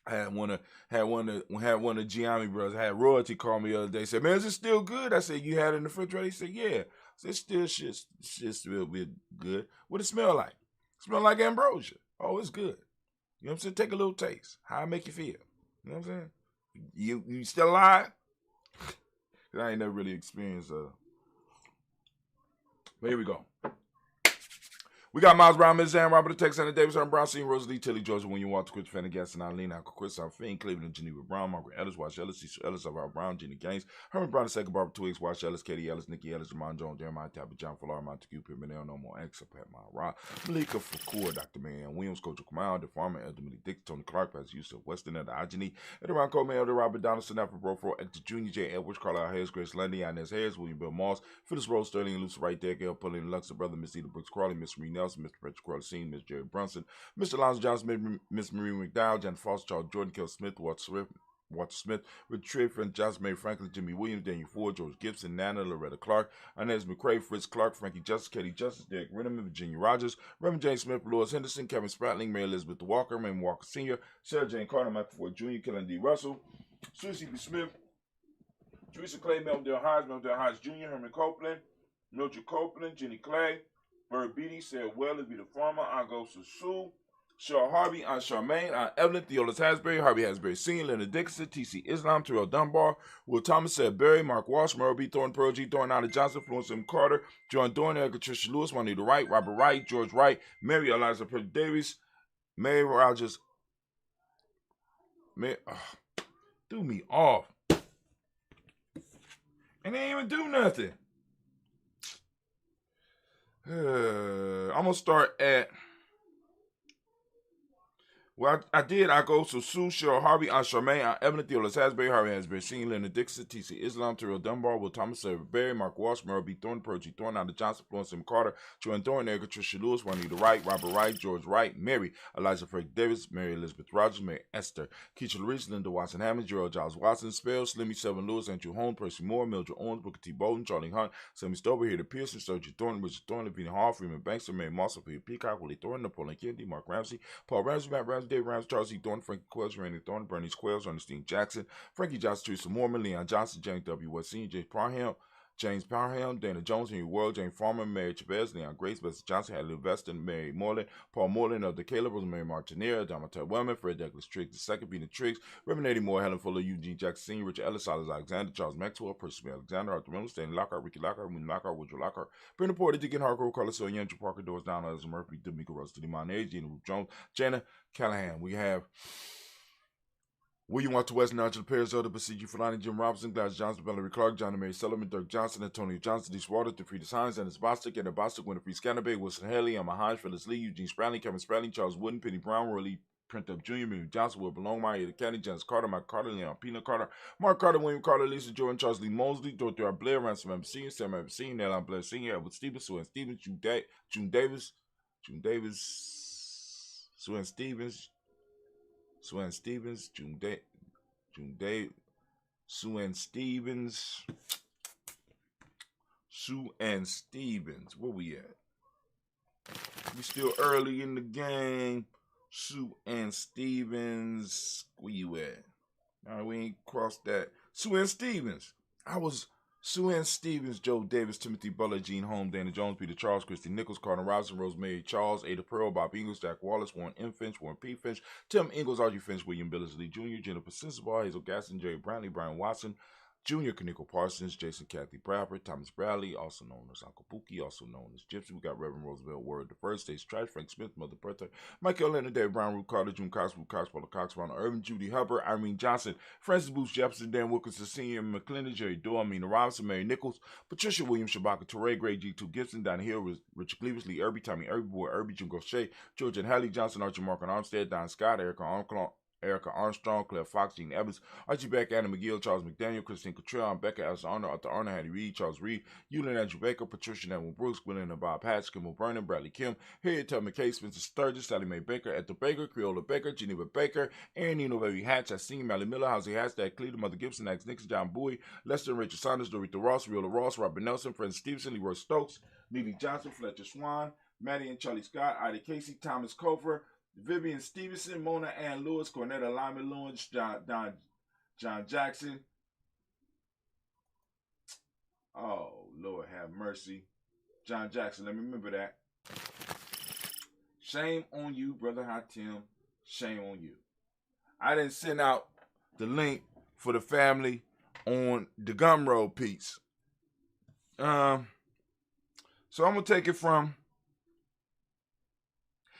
I had one of Ujamaa brothers. I had Royalty call me the other day. Said, man, is it still good? I said, you had it in the refrigerator? He said, yeah. I said, still shit still be good. What it smell like? It smell like ambrosia. Oh, it's good. You know what I'm saying? Take a little taste. How it make you feel? You know what I'm saying? You still alive? I ain't never really experienced but here we go. We got Miles Brown, Ms. Zan, Robert the Texan, Davis, Herman Brown, Senior, Rosalie, Tilly, Georgia, William Walter, Chris Fanning, Gaston, Eileen, Uncle Chris, Finn, Cleveland, Geneva Brown, Margaret Ellis, Wash Ellis, Cecil Ellis, Alvaro Brown, Jenny Gaines, Herman Brown, II, Barbara Twigs, Wash Ellis, Katie Ellis, Nikki Ellis, Jamon Jones, Jeremiah Tabby, John Fallar, Montague, Pimenel, No More X, Pat My Rock, Malika Fakour, Dr. Marianne Williams, Coach Kamal, The Farmer, Elderly Dick, Tony Clark, Pastor Yusuf Weston, Elder Ajani, Edwin Coleman, Elder Robert Donaldson, Alfred Brofro, Hector Jr., J. Edwards, Carlisle Hayes, Grace Lundy, Inez Hayes, William Bill Moss, Phyllis Rose, Sterling, and Lucy Right there, Gail Pulling, Luxor, Brother, Miss Eda Brooks Crawley, Miss Marie Nelson, Mr. Patrick Crawley Senior, Miss Jerry Brunson, Mr. Lonzo Johnson, Miss Marie McDowell, Jan Foster, Charles Jordan, Kel Smith, Walter Smith, Richard Triff, Johnson Mary Franklin, Jimmy Williams, Daniel Ford, George Gibson, Nana, Loretta Clark, Inez McCrae, Fritz Clark, Frankie Justice, Katie Justice, Derek Renneman, Virginia Rogers, Reverend James Smith, Louis Henderson, Kevin Spratling, Mary Elizabeth Walker, Raymond Walker Sr., Sarah Jane Carter, Michael Ford Jr., Kellen D. Russell, Susie B. Smith, Teresa Clay, Melville Hines Jr., Herman Copeland, Mildred Copeland, Jenny Clay, Bird Beatty, Sarah Wells, Be the Farmer, Augusta Sue, Cheryl Harvey, Aunt Charmaine, Aunt Evelyn, Theolis Hasbury, Harvey Hasbury Sr., Leonard Dixon, T.C. Islam, Terrell Dunbar, Will Thomas, Sarah Berry, Mark Walsh, Merle B. Thornton, Pearl G. Thornton, Anna Johnson, Florence M. Carter, John Dorn, Erica Tricia Lewis, Juanita Wright, Robert Wright, George Wright, Mary Eliza Davis, Mary Rogers, threw me off. And they didn't even do nothing. I'm going to start at... Well, I go to Sue, Cheryl, Harvey, Aunt Charmaine, Aunt Evelyn, Theolis, Hasbury, Harvey Hasbury, Senior, Leonard Dixon, T.C. Islam, Terrell Dunbar, Will Thomas, Sarah Berry, Mark Walsh, Merle B. Thornton, Percy Thornton, Anna Johnson, Florence M. Carter, Joanne Thornton, Erica Tricia Lewis, Juanita Wright, Robert Wright, George Wright, Mary, Eliza Frank Davis, Mary Elizabeth Rogers, Mary Esther, Keisha Reese, Linda Watson Hammond, Gerald Giles Watson, Spell, Slimmy Seven Lewis, Andrew Holmes, Percy Moore, Mildred Owens, Booker T. Bolton, Charlie Hunt, Sammy Stover, Here to Pearson, Sergeant Thornton, Richard Thornton, Peter Hall, Freeman Bankster, Mary Moss, Peter Peacock, Willie Thornton, Napoleon Kennedy, Mark Ramsey, Paul Ramsey, Matt Ramsey, Dave Ramsey, Charles E. Thornton, Frankie Quells, Randy Thornton, Bernice Quells, Ernestine Jackson, Frankie Johnson, Teresa Mormon, Leon Johnson, James W. West Sr., James Parham, Dana Jones, Henry World, Jane Farmer, Mary Chavez, Leon Grace, Bessie Johnson, Hadley Veston, Mary Moreland, Paul Moreland of the Caleb, Rosemary Martinera, Donald Wellman, Fred Douglas Triggs II, Peter Triggs, Reverend Eddie Moore, Helen Fuller, Eugene Jackson Sr., Richard Ellis, Silas Alexander, Charles Maxwell, Percy Smith Alexander, Arthur Reynolds, Stanley Lockhart, Ricky Lockhart, William Lockhart, Woodrow Lockhart, Brenda Porter, Deacon Hargrove, Carlos Sonia, Andrew Parker, Doris Down, Elizabeth Murphy, D'Amico Rose, Demon Age, Gina Ruth Jones, Jana Callahan. We have William Walter West, Nigel Perez, Elder Basiji Fulani, Jim Robinson, Glass Johnson, Valerie Clark, John Mary Sullivan, Dirk Johnson, Antonio Johnson, Dees Waters, DeFrieda Hines, Ennis Bostic, Anna Bostic, Winifred Scanabay, Wilson Haley, Emma Hines, Phyllis Lee, Eugene Spradlin, Kevin Spradlin, Charles Wooden, Penny Brown, Roy Print Up Jr., Mary Johnson, Will Belongmeyer, Ada County, Janice Carter, Mike Carter, Leon Pina Carter, Mark Carter, William Carter, Lisa Jordan, Charles Lee Mosley, Dorothy R. Blair, Ransom M. Sr., Sam M. Sr., Nelon Blair Sr., Edward Stevens, Sue Ann Stevens, Sue Ann Stevens, where we at? We still early in the game. Sue Ann Stevens, where you at? All right, we ain't crossed that. Sue Ann Stevens. Sue Ann Stevens, Joe Davis, Timothy Butler, Gene Holmes, Dana Jones, Peter Charles, Christy Nichols, Carter Robinson, Rosemary Charles, Ada Pearl, Bob Ingles, Jack Wallace, Warren M. Finch, Warren P. Finch, Tim Ingles, Archie Finch, William Billingsley Jr., Jennifer Sensabaugh, Hazel Gaston, Jerry Brantley, Brian Watson, Jr., Kaniko Parsons, Jason Kathy Bradford, Thomas Bradley, also known as Uncle Pookie, also known as Gypsy. We got Reverend Roosevelt Word the First, Stace Trash, Frank Smith, Mother Bertha, Michael Leonard, David Brown, Ruth Carter, June Cox, Ruth Cox, Paula Cox, Ronald Irvin, Judy Hubbard, Irene Johnson, Francis Booth Jefferson, Dan Wilkinson Sr., McClendon, Jerry Doyle, Mina Robinson, Mary Nichols, Patricia Williams, Shabaka Torre, Gray G2 Gibson, Don Hill, Richard Cleavis, Lee Irby, Tommy Irby, Boy Irby, June Gaucher, George and Hallie Johnson, Archie Markin Armstead, Don Scott, Erica Armstrong, Claire Fox, Gene Evans, Archie Beck, Anna McGill, Charles McDaniel, Christine Cottrell, Becca Alice Arnold, Arthur Arnold, Hattie Reed, Charles Reed, Eulin Andrew Baker, Patricia Neville Brooks, Gwendolyn and Bob Hatch, Kimball Vernon, Bradley Kim, Harriet Tubman Case, Spencer Sturgis, Sally Mae Baker, Ethel Baker, Creola Baker, Geneva Baker, Aaron Nino Baby Hatch, I sing Mally Miller, Housie Hashtag Cleveland, Mother Gibson, Axe Nixon, John Bowie, Lester and Richard Saunders, Dorita Ross, Riola Ross, Robert Nelson, Francis Stevenson, Leroy Stokes, Neely Johnson, Fletcher Swan, Maddie and Charlie Scott, Ida Casey, Thomas Cover, Vivian Stevenson, Mona Ann Lewis, Cornetta Lyman Lewis, John Jackson. Oh, Lord have mercy. John Jackson, let me remember that. Shame on you, Brother Hatim. Shame on you. I didn't send out the link for the family on the Gumroad piece. So I'm going to take it from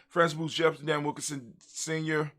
Francis Booth Jefferson, Dan Wilkinson Sr.,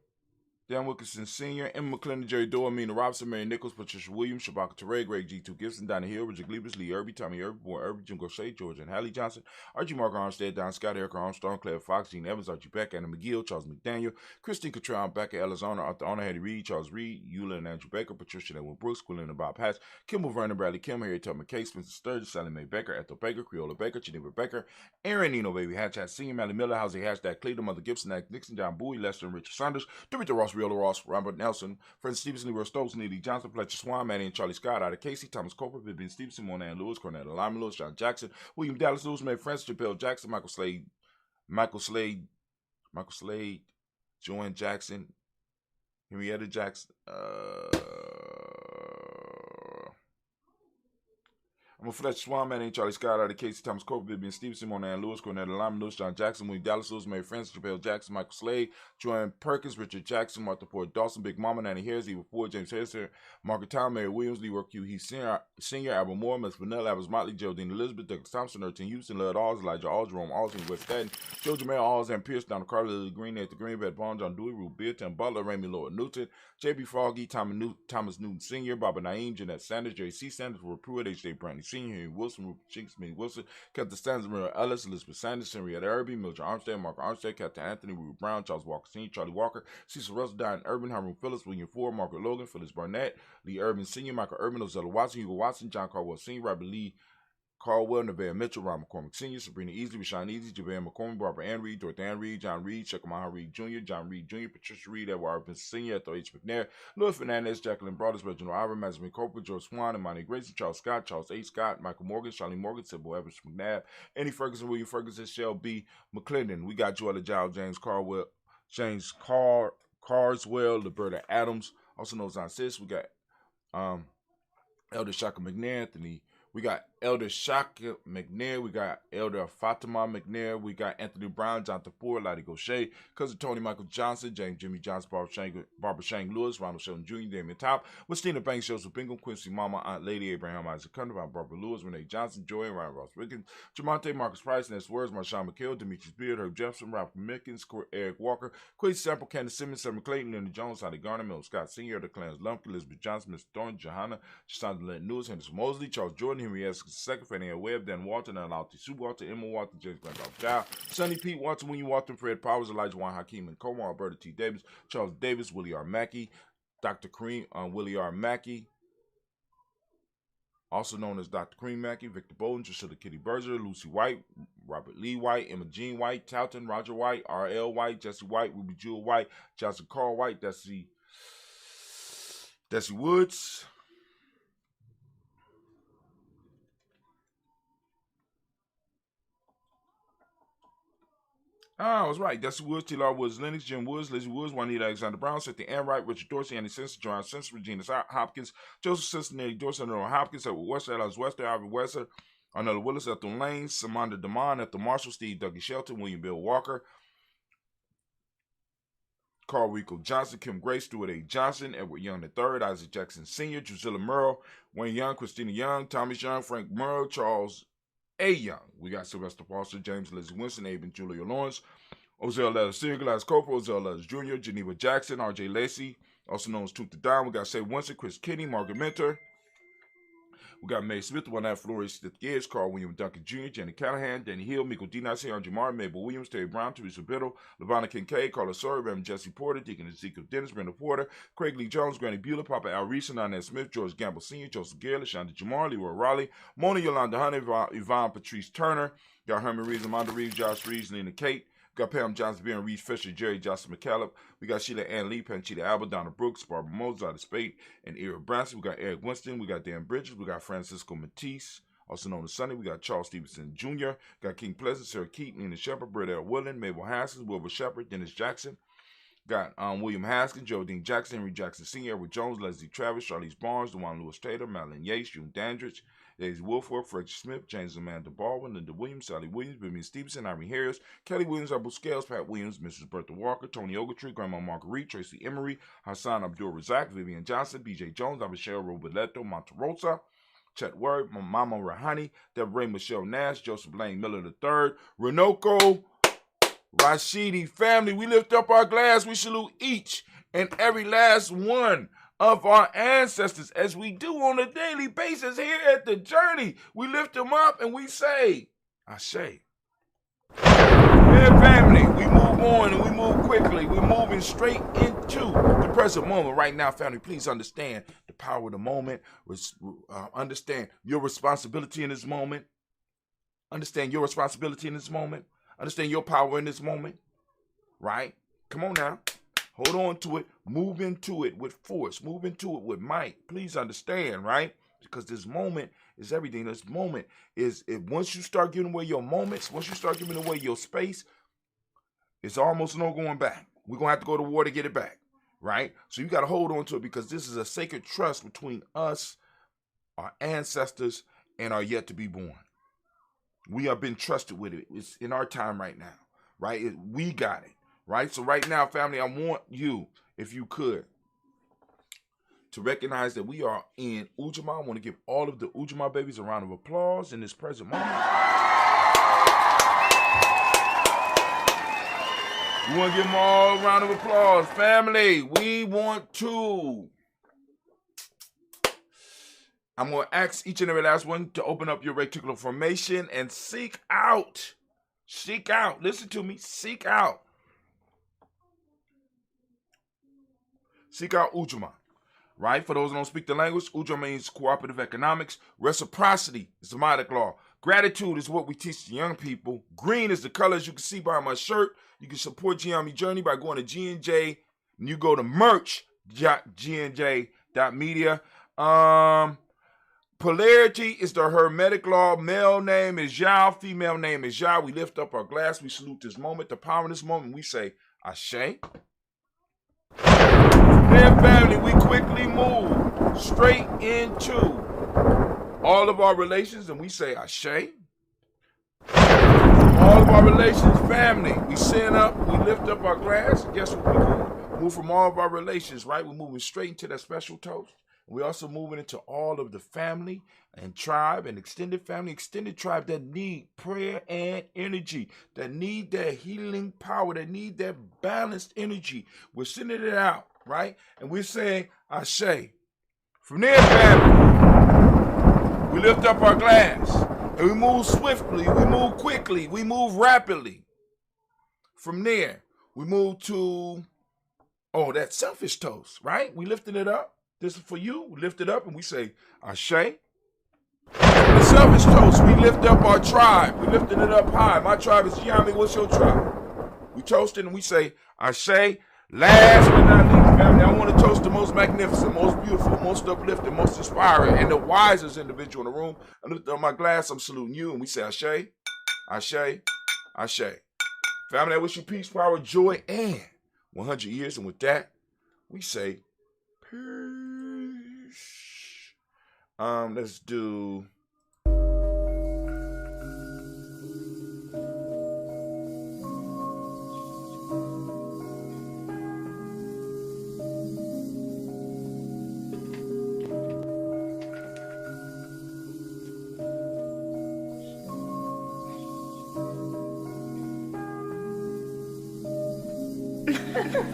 Emma McClendon, Jerry Doyle, Mina Robinson, Mary Nichols, Patricia Williams, Shabaka Teray, Greg G2 Gibson, Donna Hill, Richard Glebus, Lee Irby, Tommy Irby, Boy Irby, Jim Gaucher, George and Hallie Johnson, Archie Mark Armstead, Don Scott, Erica Armstrong, Claire Fox, Gene Evans, Archie Beck, Anna McGill, Charles McDaniel, Christine Cottrell, Becca Ellis Arnold, Arthur Arnold, Hattie Reed, Charles Reed, Eula and Andrew Baker, Patricia Edwin Brooks, Gwendolyn and Bob Hatch, Kimball Vernon, Bradley Kim, Harriet Tubman Case, Spencer Sturgis, Sally Mae Baker, Ethel Baker, Creola Baker, Geneva Baker, Aaron Nino Baby Hatch, Senior Mally Miller, Housie Hashtag Cleveland, Mother Gibson, Act Nixon, John Bowie, Lester and Richard Saunders, Dorita Ross, Riola Ross, Robert Nelson, Francis Stevenson, Leroy Stokes, Neely Johnson, Fletcher Swan, Maddie and Charlie Scott, Ida Casey, Thomas Coper, Vivian Stevenson, Mona Ann Lewis, Cornetta Lyman Lewis, John Jackson, William Dallas Lewis, Mary Francis, Chappelle Jackson, Michael Slade, Joanne Jackson, Henrietta Jackson, I'm a Fletcher Swan, man, Charlie Scott, out of Casey Thomas, Cope, Vivian Stevenson, Mona Ann Lewis, Cornetta Lyman, Lewis, John Jackson, Willie Dallas, Lewis, Mary Francis, Chappelle Jackson, Michael Slade, Joanne Perkins, Richard Jackson, Martha Ford Dawson, Big Mama, Nanny Harris, Eva Ford, James Harrison, Margaret Town, Mary Williams, Leroy Q. Heath Senior, Albert Moore, Miss Vanilla, Albert Motley, Geraldine Elizabeth, Douglas Thompson, Ertin Houston, Lud Alls, Elijah Alls, Jerome Alls, West Staten, Joe Jamel Alls, and Pierce, Donna Carter, Lily Green, Nathan Green, Beth Bond, John Dewey, Ruth Beer, Tim Butler, Raymond Lord Newton, J.B. Foggy, Thomas Newton Sr., Barbara Naeem, Jeanette Sanders, J.C. Sanders, Robert Pruitt, H.J. Brantley Sr., Henry Wilson, Rupert Cheeks, Minnie Wilson, Captain Stanton, Mira Ellis, Elizabeth Sanders, Henrietta Irby, Mildred Armstead, Mark Armstead, Captain Anthony, Ruth Brown, Charles Walker Sr., Charlie Walker, Cecil Russell, Diane Urban, Hiram Phillips, William Ford, Margaret Logan, Phyllis Barnett, Lee Urban Sr., Michael Urban, Ozella Watson, Hugo Watson, John Caldwell Sr., Robert Lee Caldwell, Nevaeh Mitchell, Ron McCormick Sr., Sabrina Easley, Rashawn Easy, JaVale McCormick, Barbara Ann Reed, Dorothy Ann Reed, John Reed, Shekamaha Reed Jr., John Reed Jr., Patricia Reed, Edward Arvin Sr., Ethel H. McNair, Louis Fernandez, Jacqueline Brothers, Reginald Iver, Mazeline Cooper, George Swan, Imani Grayson, Charles Scott, Charles A. Scott, Michael Morgan, Charlie Morgan, Sybil Evans McNabb, Annie Ferguson, William Ferguson, Shell B. McClendon. We got Joella Giles, James Carswell, Liberta Adams, also known as Aunt Sis. We got Elder Shaka McNair, Anthony. We got Elder Shaka McNair. We got Elder Fatima McNair. We got Anthony Brown, Jonathan Ford, Lottie Gaucher, Cousin Tony Michael Johnson, James Jimmy Johnson, Barbara Shang Lewis, Ronald Sheldon Jr., Damian Top, Christina Banks, Joseph Bingham, Quincy Mama, Aunt Lady, Abraham Isaac Cunningham, Barbara Lewis, Renee Johnson, Joy, Ryan Ross Wiggins, Jamonte Marcus Price, Ness Words, Marshawn McHale, Demetrius Beard, Herb Jefferson, Ralph Mickens, Eric Walker, Quincy Sample, Candace Simmons, Sam Clayton, Linda Jones, Holly Garner, Mel Scott Sr., the Clarence Lumpkin, Elizabeth Johnson, Mr. Thornton, Johanna, Shashandra Lynn Lewis, Henderson Mosley, Charles Jordan, Henry S. II, Fanny L. Webb, Dan Walton, Alauti Sue Walter, Emma Walter, James Randolph Dow, Sonny Pete Walton, William Walton, Fred Powers, Elijah Juan Hakeem and Como, Alberta T. Davis, Charles Davis, Willie R. Mackey, Dr. Kareem, Willie R. Mackey, also known as Dr. Kareem Mackey, Victor Bolden, Drusilla Kitty Berger, Lucy White, Robert Lee White, Emma Jean White, Talton, Roger White, R.L. White, Jesse White, Ruby Jewel White, Johnson Carl White, Desi Woods, I was right. Dusty Woods, T.L.R. Woods, Lennox, Jim Woods, Lizzie Woods, Juanita Alexander Brown, Cynthia Ann Wright, Richard Dorsey, Andy Simpson, Joanne Simpson, Regina Hopkins, Joseph Cincinnati Dorsey, Noah Hopkins, Edward Wester, Alice Wester, Ivan Wester, Arnella Willis, Ethel Lane, Samanda Damon, Ethel Marshall, Steve Dougie Shelton, William Bill Walker, Carl Rico Johnson, Kim Grace, Stuart A. Johnson, Edward Young III, Isaac Jackson Sr., Drusilla Merle, Wayne Young, Christina Young, Thomas Young, Frank Merle, Charles A. Young. We got Sylvester Foster, James Lizzie Winston, Abe and Julia Lawrence, Ozell Letters Sr., Glass Cooper, Ozell Letters Jr., Geneva Jackson, R.J. Lacey, also known as Tooth to Down. We got Say Winston, Chris Kinney, Margaret Mentor. We got May Smith, One Night Flores, Smith Gibbs, Carl William Duncan Jr., Jenny Callahan, Danny Hill, Miko D. Nassy, Andre Martin, Mabel Williams, Terry Brown, Teresa Biddle, Lavonna Kincaid, Carla Sawyer, Reverend Jesse Porter, Deacon Ezekiel Dennis, Brenda Porter, Craig Lee Jones, Granny Bueller, Papa Al Reese, Nana Smith, George Gamble Sr., Joseph Gale, Shonda Jamar, Leroy Raleigh, Mona Yolanda Honey, Yvonne Patrice Turner, got Herman Reeves, Amanda Reeves, Josh Reeves, Lena Kate, got Pam Johnson, Ben Reeves Fisher, Jerry Johnson McCallum. We got Sheila Ann Lee, Panchita Albert, Donna Brooks, Barbara Moses, Out of Spade, and Era Branson. We got Eric Winston. We got Dan Bridges. We got Francisco Matisse, also known as Sonny. We got Charles Stevenson Jr. Got King Pleasant, Sarah Keaton, Nina Shepard, Brett L. Willen, Mabel Haskins, Wilbur Shepard, Dennis Jackson. Got William Haskins, Geraldine Jackson, Henry Jackson Sr., Edward Jones, Leslie Travis, Charlize Barnes, DeJuan Lewis Taylor, Madeline Yates, June Dandridge, Daisy Wolford, Frederick Smith, James Amanda Baldwin, Linda Williams, Sally Williams, Vivian Stevenson, Irene Harris, Kelly Williams, Abu Scales, Pat Williams, Mrs. Bertha Walker, Tony Ogletree, Grandma Marguerite, Tracy Emery, Hassan Abdul Razak, Vivian Johnson, B.J. Jones, Michelle Roboletto, Monterosa, Chet Word, Mama Rahani, Deborah Michelle Nash, Joseph Lane Miller III, Renoko, Rashidi family. We lift up our glass. We salute each and every last one of our ancestors, as we do on a daily basis here at The Journey. We lift them up and we say, Ashe. Yeah, family, we move on and we move quickly. We're moving straight into the present moment right now, family. Please understand the power of the moment. Understand your responsibility in this moment. Understand your responsibility in this moment. Understand your power in this moment. Right? Come on now. Hold on to it. Move into it with force. Move into it with might. Please understand, right? Because this moment is everything. This moment is, once you start giving away your moments, once you start giving away your space, it's almost no going back. We're going to have to go to war to get it back, right? So you got to hold on to it, because this is a sacred trust between us, our ancestors, and are yet to be born. We have been trusted with it. It's in our time right now, right? We got it, right? So right now, family, I want you, if you could, to recognize that we are in Ujamaa. I want to give all of the Ujamaa babies a round of applause in this present moment. We want to give them all a round of applause. Family, we want to. I'm going to ask each and every last one to open up your reticular formation and seek out. Seek out. Listen to me. Seek out. Seek out Ujamaa. Right? For those who don't speak the language, Ujamaa means cooperative economics. Reciprocity is the Semitic law. Gratitude is what we teach the young people. Green is the colors you can see by my shirt. You can support Gianni Journey by going to G&J. And you go to merch.gnj.media. Polarity is the Hermetic law. Male name is Yao. Female name is Yah. We lift up our glass. We salute this moment, the power in this moment. We say, Ashe. Then, family, we quickly move straight into all of our relations, and we say, Ashe. All of our relations, family, we send up, we lift up our glass, and guess what we do? Move from all of our relations, right? We're moving straight into that special toast. We're also moving into all of the family and tribe and extended family, extended tribe that need prayer and energy, that need that healing power, that need that balanced energy. We're sending it out, right? And we're saying, Ashe. From there, family, we lift up our glass and we move swiftly, we move quickly, we move rapidly. From there, we move to, that selfish toast, right? We lifting it up. This is for you. We lift it up and we say, Ashe. The selfish toast, we lift up our tribe. We lifting it up high. My tribe is Gianni. What's your tribe? We toast it and we say, Ashe. Last but not least, family, I want to toast the most magnificent, most beautiful, most uplifting, most inspiring, and the wisest individual in the room. I lift up my glass. I'm saluting you and we say, Ashe, Ashe, Ashe. Family, I wish you peace, power, joy, and 100 years. And with that, we say, peace. Let's do.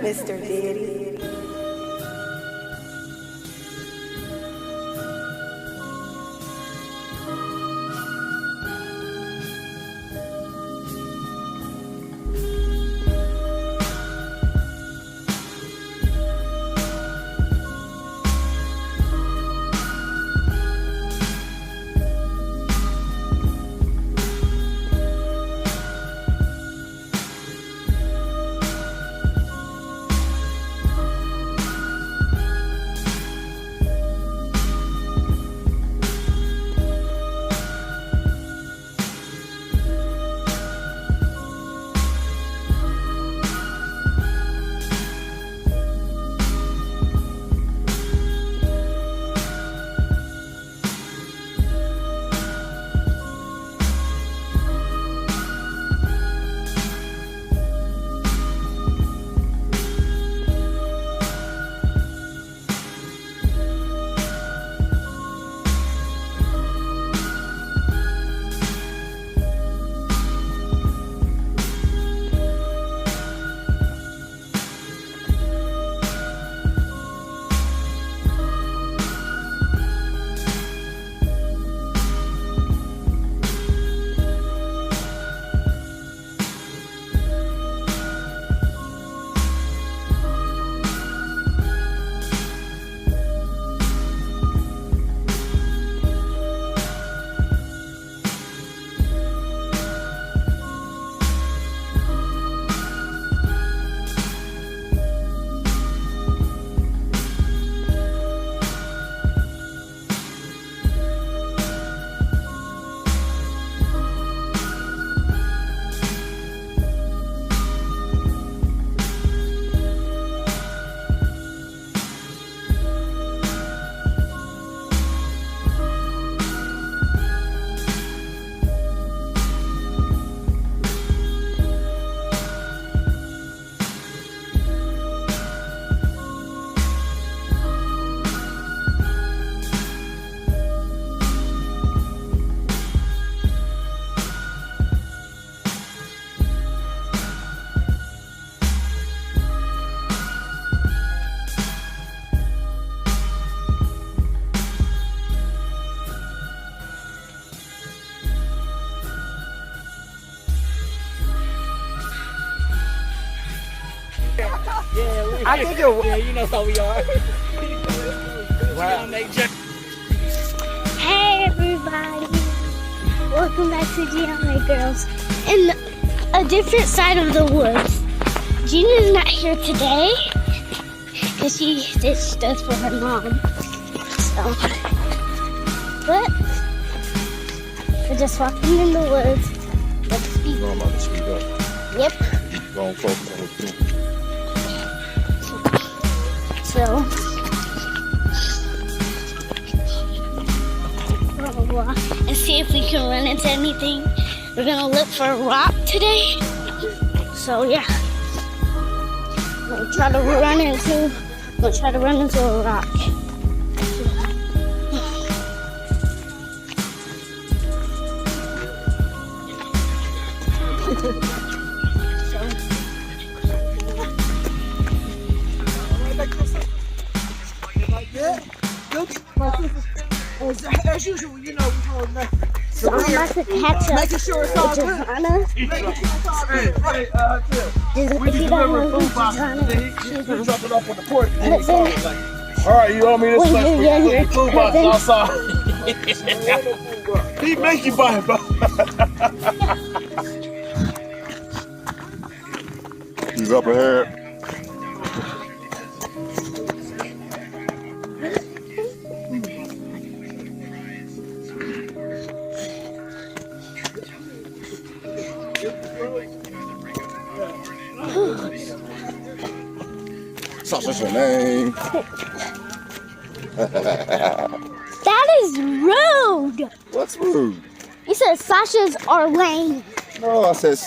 Mr. Deity. I think it. Yeah, you know how we are. Wow. Hey everybody! Welcome back to Ujamaa Girls. In a different side of the woods. Gina's not here today because she did stuff for her mom. So, but we're just walking in the woods. Let's speed. I'm about to speed up. Yep. Don't focus on what's doing. So, we'll walk and see if we can run into anything. We're gonna look for a rock today. So yeah, we'll try to run into a rock. As usual, you know, we told nothing. So I'm about to catch up Making sure it's all good. Ujamaa. If you don't know who Ujamaa is, she's on. Drop it off on the porch. But then, All right, you owe me this when much. you're younger, Food but box then, outside. He make you buy it, bro. He's up ahead. Sasha's your name. that is rude. What's rude? You said Sasha's are lame. No, I said